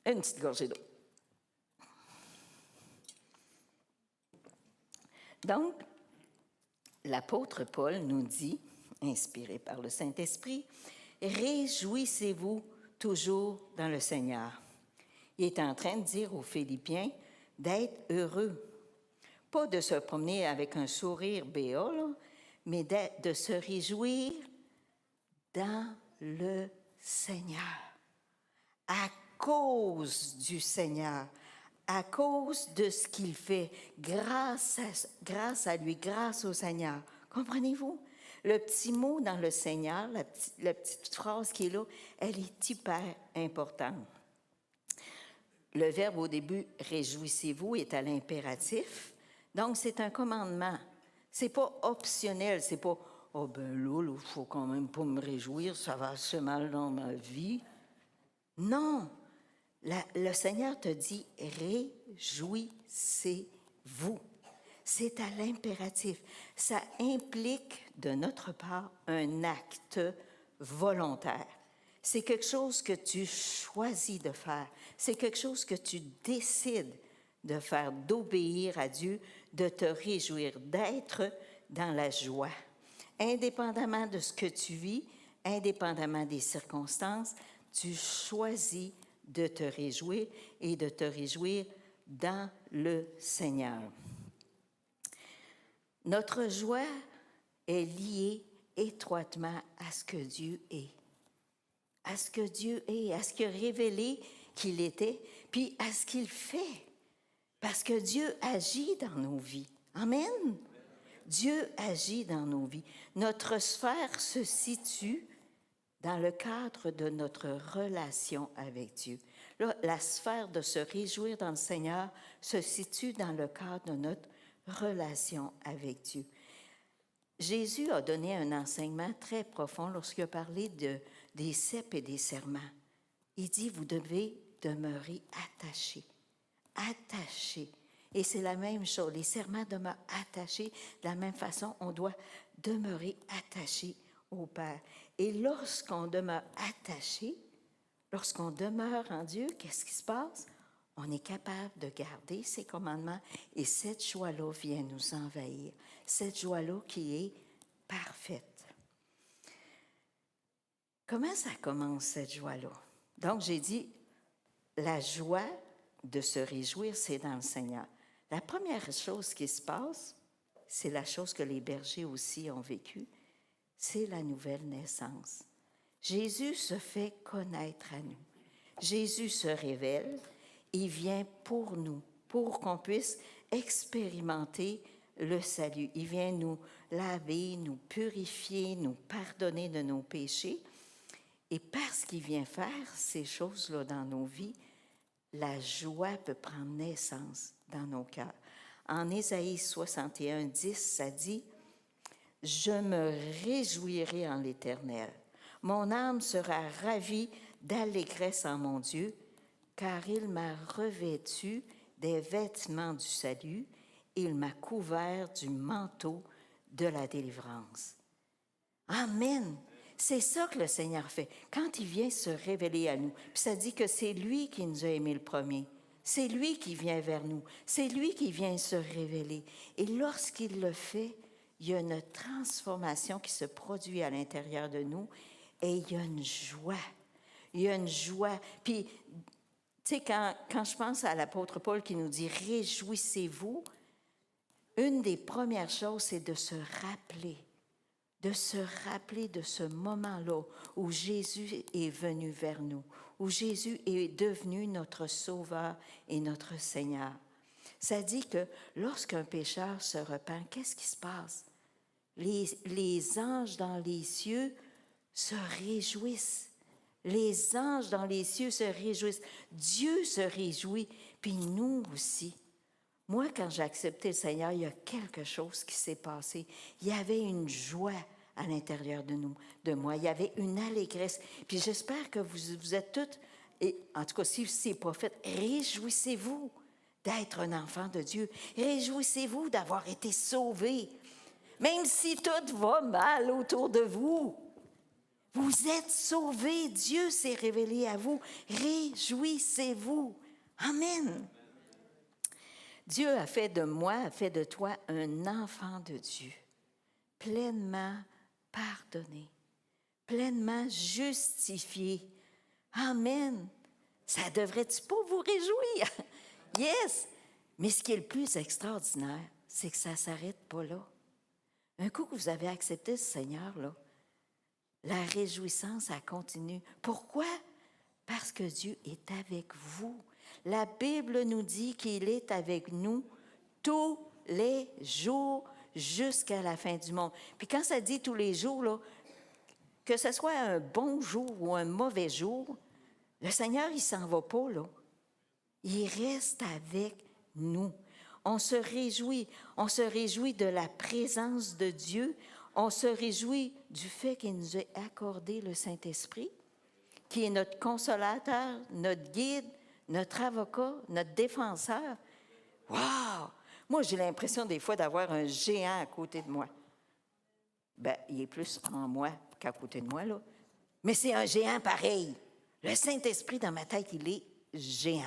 Une petite gorgée d'eau. Donc, l'apôtre Paul nous dit, inspiré par le Saint-Esprit, « Réjouissez-vous toujours dans le Seigneur. » Il est en train de dire aux Philippiens d'être heureux. Pas de se promener avec un sourire béat, là, mais de se réjouir dans le Seigneur, à cause du Seigneur, à cause de ce qu'il fait, grâce à lui, grâce au Seigneur. Comprenez-vous? Le petit mot dans le Seigneur, la petite phrase qui est là, elle est hyper importante. Le verbe au début, réjouissez-vous, est à l'impératif. Donc, c'est un commandement. C'est pas optionnel, c'est pas « oh ben là, il faut quand même pas me réjouir, ça va assez mal dans ma vie. » Non, le Seigneur te dit « réjouissez-vous ». C'est à l'impératif. Ça implique de notre part un acte volontaire. C'est quelque chose que tu choisis de faire. C'est quelque chose que tu décides de faire, d'obéir à Dieu, de te réjouir, d'être dans la joie. Indépendamment de ce que tu vis, indépendamment des circonstances, tu choisis de te réjouir et de te réjouir dans le Seigneur. Notre joie est liée étroitement à ce que Dieu est. À ce que Dieu est, à ce qu'il a révélé qu'il était, puis à ce qu'il fait. Parce que Dieu agit dans nos vies. Amen. Dieu agit dans nos vies. Notre sphère se situe dans le cadre de notre relation avec Dieu. Là, la sphère de se réjouir dans le Seigneur se situe dans le cadre de notre relation avec Dieu. Jésus a donné un enseignement très profond lorsqu'il a parlé des ceps et des serments. Il dit, vous devez demeurer attachés. Attachés. Et c'est la même chose. Les serments demeurent attachés. De la même façon, on doit demeurer attachés au Père. Et lorsqu'on demeure attaché, lorsqu'on demeure en Dieu, qu'est-ce qui se passe? on est capable de garder ses commandements et cette joie-là vient nous envahir. Cette joie-là qui est parfaite. Comment ça commence, cette joie-là? Donc, j'ai dit, la joie de se réjouir, c'est dans le Seigneur. La première chose qui se passe, c'est la chose que les bergers aussi ont vécue, c'est la nouvelle naissance. Jésus se fait connaître à nous. Jésus se révèle, il vient pour nous, pour qu'on puisse expérimenter le salut. Il vient nous laver, nous purifier, nous pardonner de nos péchés. Et parce qu'il vient faire ces choses-là dans nos vies, la joie peut prendre naissance dans nos cœurs. En Ésaïe 61, 10, ça dit « Je me réjouirai en l'Éternel. Mon âme sera ravie d'allégresse en mon Dieu, car il m'a revêtu des vêtements du salut, il m'a couvert du manteau de la délivrance. » Amen. C'est ça que le Seigneur fait. Quand il vient se révéler à nous, puis ça dit que c'est lui qui nous a aimés le premier. C'est lui qui vient vers nous. C'est lui qui vient se révéler. Et lorsqu'il le fait, il y a une transformation qui se produit à l'intérieur de nous et il y a une joie. Il y a une joie. Puis, tu sais, quand je pense à l'apôtre Paul qui nous dit « Réjouissez-vous », une des premières choses, c'est de se rappeler de ce moment-là où Jésus est venu vers nous, où Jésus est devenu notre Sauveur et notre Seigneur. Ça dit que lorsqu'un pécheur se repent, qu'est-ce qui se passe? Les anges dans les cieux se réjouissent. Les anges dans les cieux se réjouissent. Dieu se réjouit, puis nous aussi. Moi, quand j'ai accepté le Seigneur, il y a quelque chose qui s'est passé. Il y avait une joie à l'intérieur de moi. Il y avait une allégresse. Puis j'espère que vous êtes toutes, et en tout cas, si c'est pas fait, réjouissez-vous d'être un enfant de Dieu. Réjouissez-vous d'avoir été sauvés. Même si tout va mal autour de vous, vous êtes sauvés. Dieu s'est révélé à vous. Réjouissez-vous. Amen. Dieu a fait de moi, a fait de toi un enfant de Dieu, pleinement pardonné, pleinement justifié. Amen. Ça devrait-tu pas vous réjouir? Yes! Mais ce qui est le plus extraordinaire, c'est que ça ne s'arrête pas là. Un coup que vous avez accepté le Seigneur, là, la réjouissance, ça continue. Pourquoi? Parce que Dieu est avec vous. La Bible nous dit qu'il est avec nous tous les jours jusqu'à la fin du monde. Puis quand ça dit tous les jours, là, que ce soit un bon jour ou un mauvais jour, le Seigneur, il ne s'en va pas, là. Il reste avec nous. On se réjouit de la présence de Dieu. On se réjouit du fait qu'il nous ait accordé le Saint-Esprit, qui est notre consolateur, notre guide, notre avocat, notre défenseur. Wow! Moi, j'ai l'impression des fois d'avoir un géant à côté de moi. Ben, il est plus en moi qu'à côté de moi, là. Mais c'est un géant pareil. Le Saint-Esprit, dans ma tête, il est géant.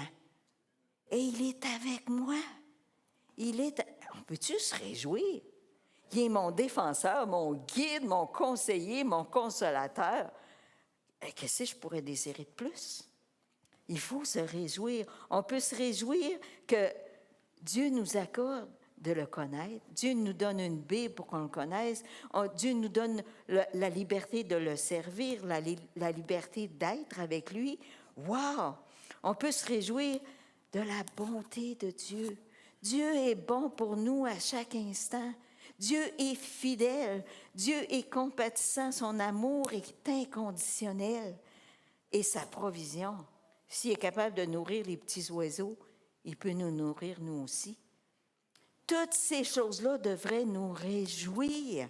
Et il est avec moi. On peut-tu se réjouir? Il est mon défenseur, mon guide, mon conseiller, mon consolateur. Qu'est-ce que je pourrais désirer de plus? Il faut se réjouir. On peut se réjouir que Dieu nous accorde de le connaître. Dieu nous donne une Bible pour qu'on le connaisse. Dieu nous donne la liberté de le servir, la liberté d'être avec lui. Wow! On peut se réjouir de la bonté de Dieu. Dieu est bon pour nous à chaque instant. Dieu est fidèle. Dieu est compatissant. Son amour est inconditionnel. Et sa provision, s'il est capable de nourrir les petits oiseaux, il peut nous nourrir nous aussi. Toutes ces choses-là devraient nous réjouir.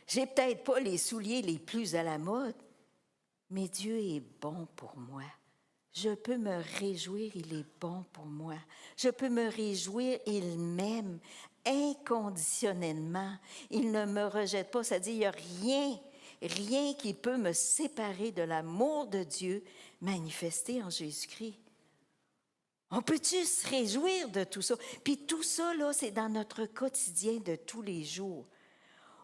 J'ai peut-être pas les souliers les plus à la mode, mais Dieu est bon pour moi. Je peux me réjouir, il est bon pour moi. Je peux me réjouir, il m'aime inconditionnellement. Il ne me rejette pas. Ça dit, il n'y a rien qui peut me séparer de l'amour de Dieu manifesté en Jésus-Christ. On peut-tu se réjouir de tout ça? Puis tout ça, là, c'est dans notre quotidien de tous les jours.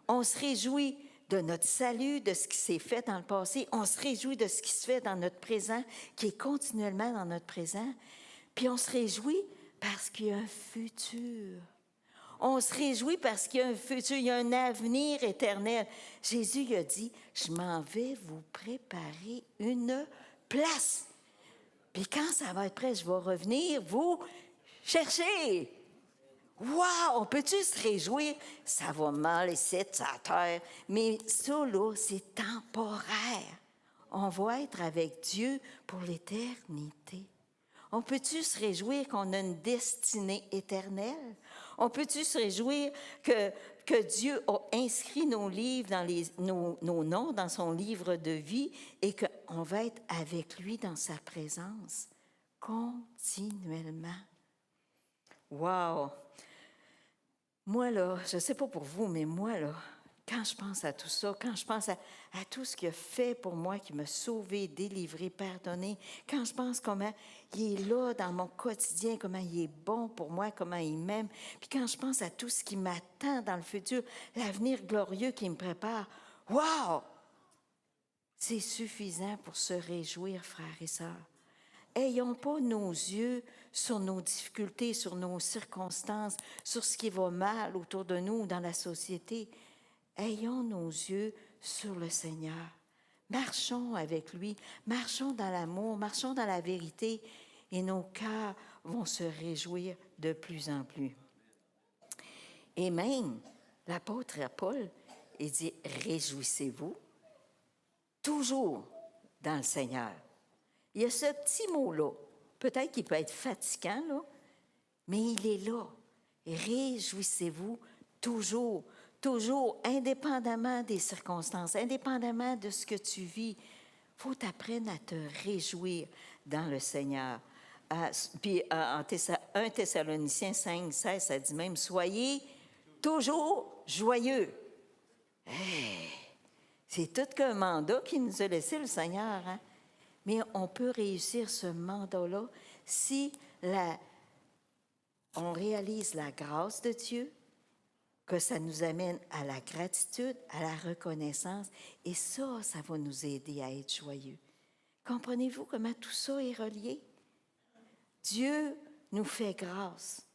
On se réjouit de notre salut, de ce qui s'est fait dans le passé. On se réjouit de ce qui se fait dans notre présent, qui est continuellement dans notre présent. Puis on se réjouit parce qu'il y a un futur. On se réjouit parce qu'il y a un futur, il y a un avenir éternel. Jésus il a dit, je m'en vais vous préparer une place. Puis quand ça va être prêt, je vais revenir vous chercher. Wow! On peut-tu se réjouir? Ça va mal ici, ça terre. Mais ça, là, c'est temporaire. On va être avec Dieu pour l'éternité. On peut-tu se réjouir qu'on a une destinée éternelle? On peut-tu se réjouir que Dieu a inscrit nos livres, nos noms dans son livre de vie et qu'on va être avec lui dans sa présence continuellement? Wow! Moi, là, je ne sais pas pour vous, mais moi, là, quand je pense à tout ça, quand je pense à tout ce qu'il a fait pour moi, qui m'a sauvé, délivré, pardonné, quand je pense comment il est là dans mon quotidien, comment il est bon pour moi, comment il m'aime, puis quand je pense à tout ce qui m'attend dans le futur, l'avenir glorieux qui me prépare, wow! C'est suffisant pour se réjouir, frères et sœurs. Ayons pas nos yeux sur nos difficultés, sur nos circonstances, sur ce qui va mal autour de nous dans la société. Ayons nos yeux sur le Seigneur. Marchons avec lui, marchons dans l'amour, marchons dans la vérité et nos cœurs vont se réjouir de plus en plus. Et même, l'apôtre Paul, il dit « Réjouissez-vous toujours dans le Seigneur ». Il y a ce petit mot-là, peut-être qu'il peut être fatigant, là, mais il est là. Réjouissez-vous toujours, toujours, indépendamment des circonstances, indépendamment de ce que tu vis. Il faut t'apprendre à te réjouir dans le Seigneur. Puis en 1 Thessaloniciens 5, 16, ça dit même « Soyez toujours joyeux ». Hey, c'est tout qu'un mandat qu'il nous a laissé, le Seigneur, hein? Mais on peut réussir ce mandat-là si on réalise la grâce de Dieu, que ça nous amène à la gratitude, à la reconnaissance, et ça va nous aider à être joyeux. Comprenez-vous comment tout ça est relié? Dieu nous fait grâce.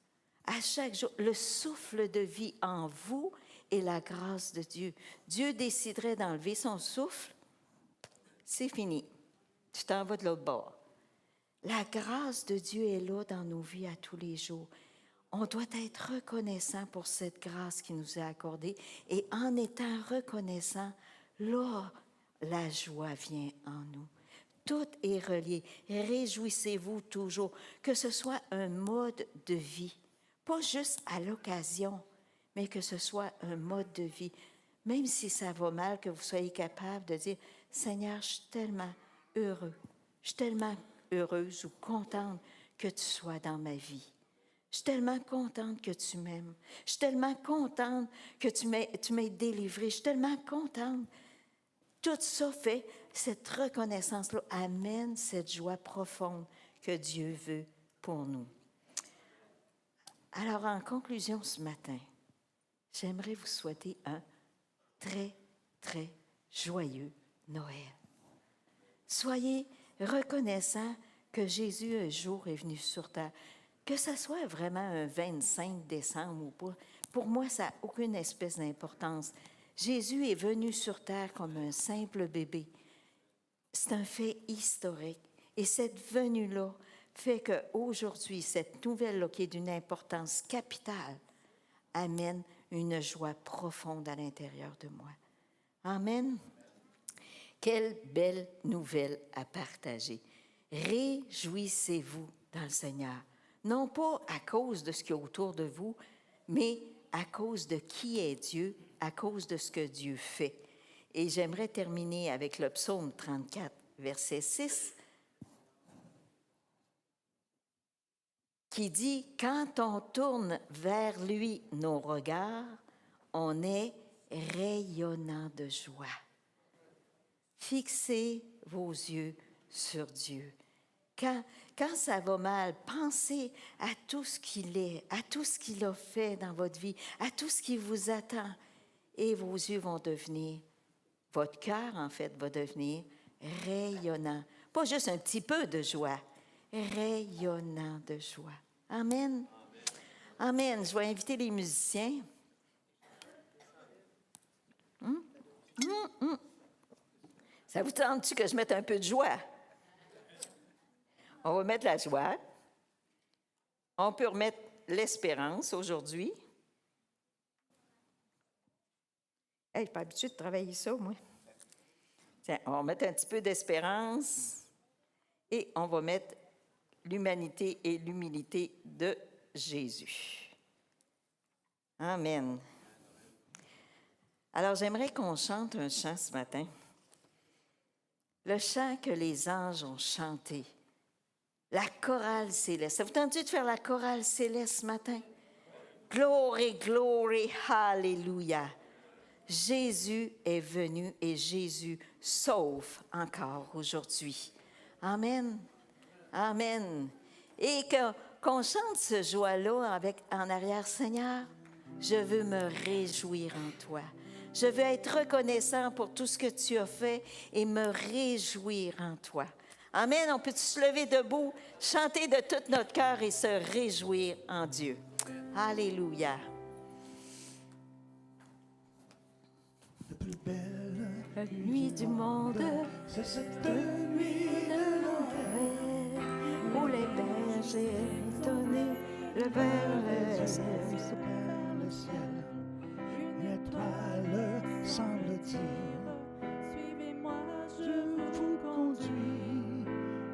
À chaque jour, le souffle de vie en vous est la grâce de Dieu. Dieu déciderait d'enlever son souffle, c'est fini. Tu t'en vas de l'autre bord. La grâce de Dieu est là dans nos vies à tous les jours. On doit être reconnaissant pour cette grâce qui nous est accordée. Et en étant reconnaissant, là, la joie vient en nous. Tout est relié. Réjouissez-vous toujours. Que ce soit un mode de vie. Pas juste à l'occasion, mais que ce soit un mode de vie. Même si ça va mal, que vous soyez capable de dire « Seigneur, je suis tellement heureux. Je suis tellement heureuse ou contente que tu sois dans ma vie. Je suis tellement contente que tu m'aimes. Je suis tellement contente que tu m'aies délivrée. Je suis tellement contente. Tout ça fait, cette reconnaissance-là amène cette joie profonde que Dieu veut pour nous. Alors, en conclusion ce matin, j'aimerais vous souhaiter un très, très joyeux Noël. Soyez reconnaissants que Jésus un jour est venu sur terre. Que ce soit vraiment un 25 décembre ou pas, pour moi, ça n'a aucune espèce d'importance. Jésus est venu sur terre comme un simple bébé. C'est un fait historique. Et cette venue-là fait qu'aujourd'hui, cette nouvelle-là, qui est d'une importance capitale, amène une joie profonde à l'intérieur de moi. Amen. Quelle belle nouvelle à partager. Réjouissez-vous dans le Seigneur. Non pas à cause de ce qu'il y a autour de vous, mais à cause de qui est Dieu, à cause de ce que Dieu fait. Et j'aimerais terminer avec le psaume 34, verset 6, qui dit « Quand on tourne vers lui nos regards, on est rayonnant de joie. » Fixez vos yeux sur Dieu. Quand ça va mal, pensez à tout ce qu'il est, à tout ce qu'il a fait dans votre vie, à tout ce qui vous attend. Et vos yeux vont devenir, votre cœur, en fait, va devenir rayonnant. Pas juste un petit peu de joie, rayonnant de joie. Amen. Amen. Je vais inviter les musiciens. Ça vous tente-tu que je mette un peu de joie? On va mettre la joie. On peut remettre l'espérance aujourd'hui. Hey, je ne suis pas habituée de travailler ça, moi. Tiens, on va mettre un petit peu d'espérance et on va mettre l'humanité et l'humilité de Jésus. Amen. Alors, j'aimerais qu'on chante un chant ce matin. Le chant que les anges ont chanté. La chorale céleste. Ça vous tente de faire la chorale céleste ce matin? Glory, glory, hallelujah. Jésus est venu et Jésus sauve encore aujourd'hui. Amen. Amen. Et qu'on chante ce joie-là en arrière, Seigneur, je veux me réjouir en toi. Je veux être reconnaissant pour tout ce que tu as fait et me réjouir en toi. Amen. On peut se lever debout, chanter de tout notre cœur et se réjouir en Dieu. Alléluia. La plus belle La nuit du monde, c'est cette nuit de Noël. où les bergers étonnés levèrent le ciel. Vers le ciel, une étoile semble dire, Suivez-moi, je vous conduis.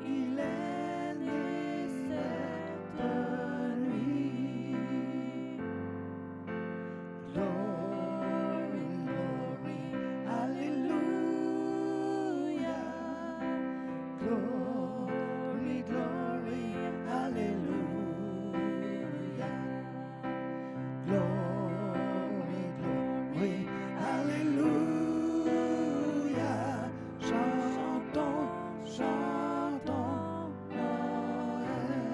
Il est né cette nuit. Glory, glory, hallelujah. Glory, glory, hallelujah. Glory, glory, hallelujah. Chantons, chantons Noël.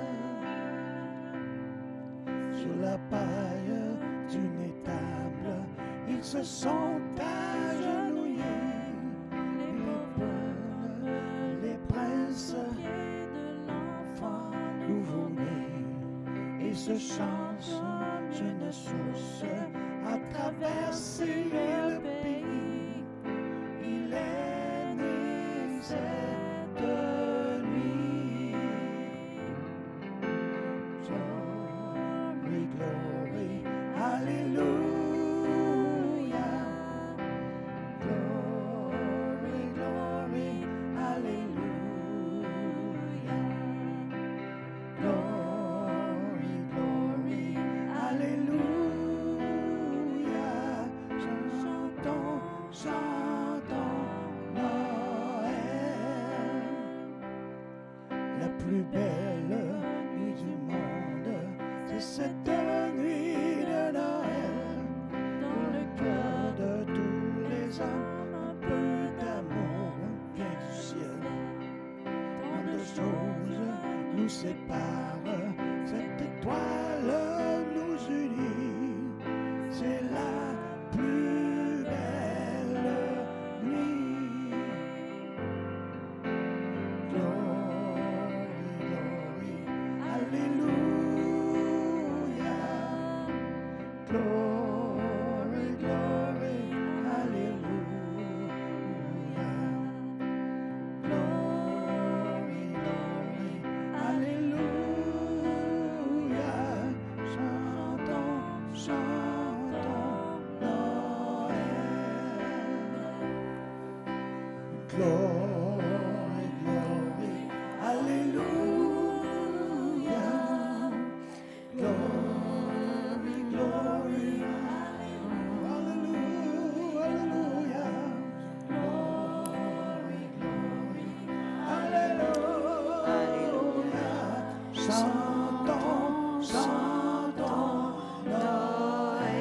Sur la paille d'une étable, ils se sont agenouillés. Les bonnes, les princes, de l'enfant nouveau-né. Et ce chant, jeune source, a traversé le pays. Il est né cette nuit. Glory, glory, hallelujah. Glory, glory, hallelujah. Glory, glory, hallelujah. Chantons, chantons Noël. La plus belle nuit du monde, c'est cette nuit de Noël. Dans le cœur de tous les hommes, un peu d'amour vient du ciel. Tant de choses nous séparent, cette étoile nous unit. C'est la plus belle nuit. Glory, glory, hallelujah. Glory, glory, hallelujah. Glory, glory, hallelujah. Chantons, chantons Noël. Glory, glory, hallelujah. Glory, glory, hallelujah, hallelujah. Glory, glory, hallelujah. Chantons, chantons Noël.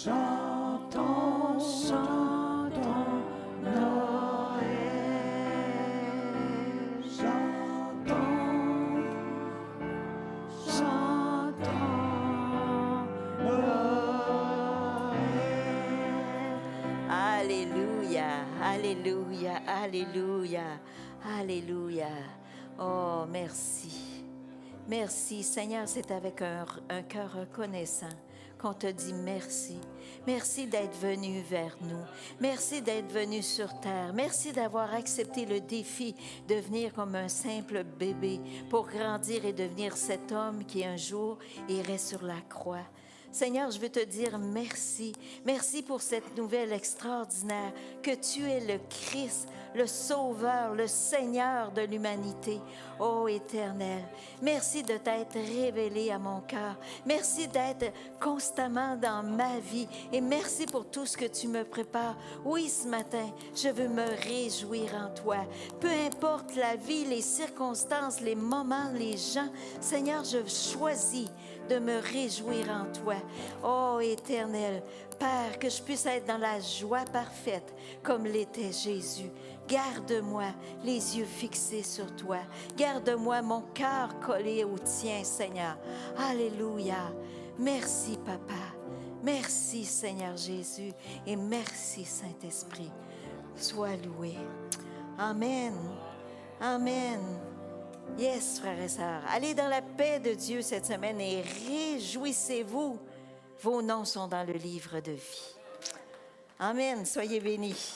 Chantons, chantons Alléluia, Alléluia, Alléluia, Alléluia. Oh, merci. Merci, Seigneur, c'est avec un cœur reconnaissant qu'on te dit merci. Merci d'être venu vers nous. Merci d'être venu sur terre. Merci d'avoir accepté le défi de venir comme un simple bébé pour grandir et devenir cet homme qui un jour irait sur la croix. Seigneur, je veux te dire merci. Merci pour cette nouvelle extraordinaire que tu es le Christ, le Sauveur, le Seigneur de l'humanité. Ô Éternel, merci de t'être révélé à mon cœur. Merci d'être constamment dans ma vie et merci pour tout ce que tu me prépares. Oui, ce matin, je veux me réjouir en toi. Peu importe la vie, les circonstances, les moments, les gens, Seigneur, je choisis de me réjouir en toi. Ô Éternel, Père, que je puisse être dans la joie parfaite comme l'était Jésus. Garde-moi les yeux fixés sur toi. Garde-moi mon cœur collé au tien, Seigneur. Alléluia. Merci, Papa. Merci, Seigneur Jésus. Et merci, Saint-Esprit. Sois loué. Amen. Amen. Yes, frères et sœurs. Allez dans la paix de Dieu cette semaine et réjouissez-vous. Vos noms sont dans le livre de vie. Amen. Soyez bénis.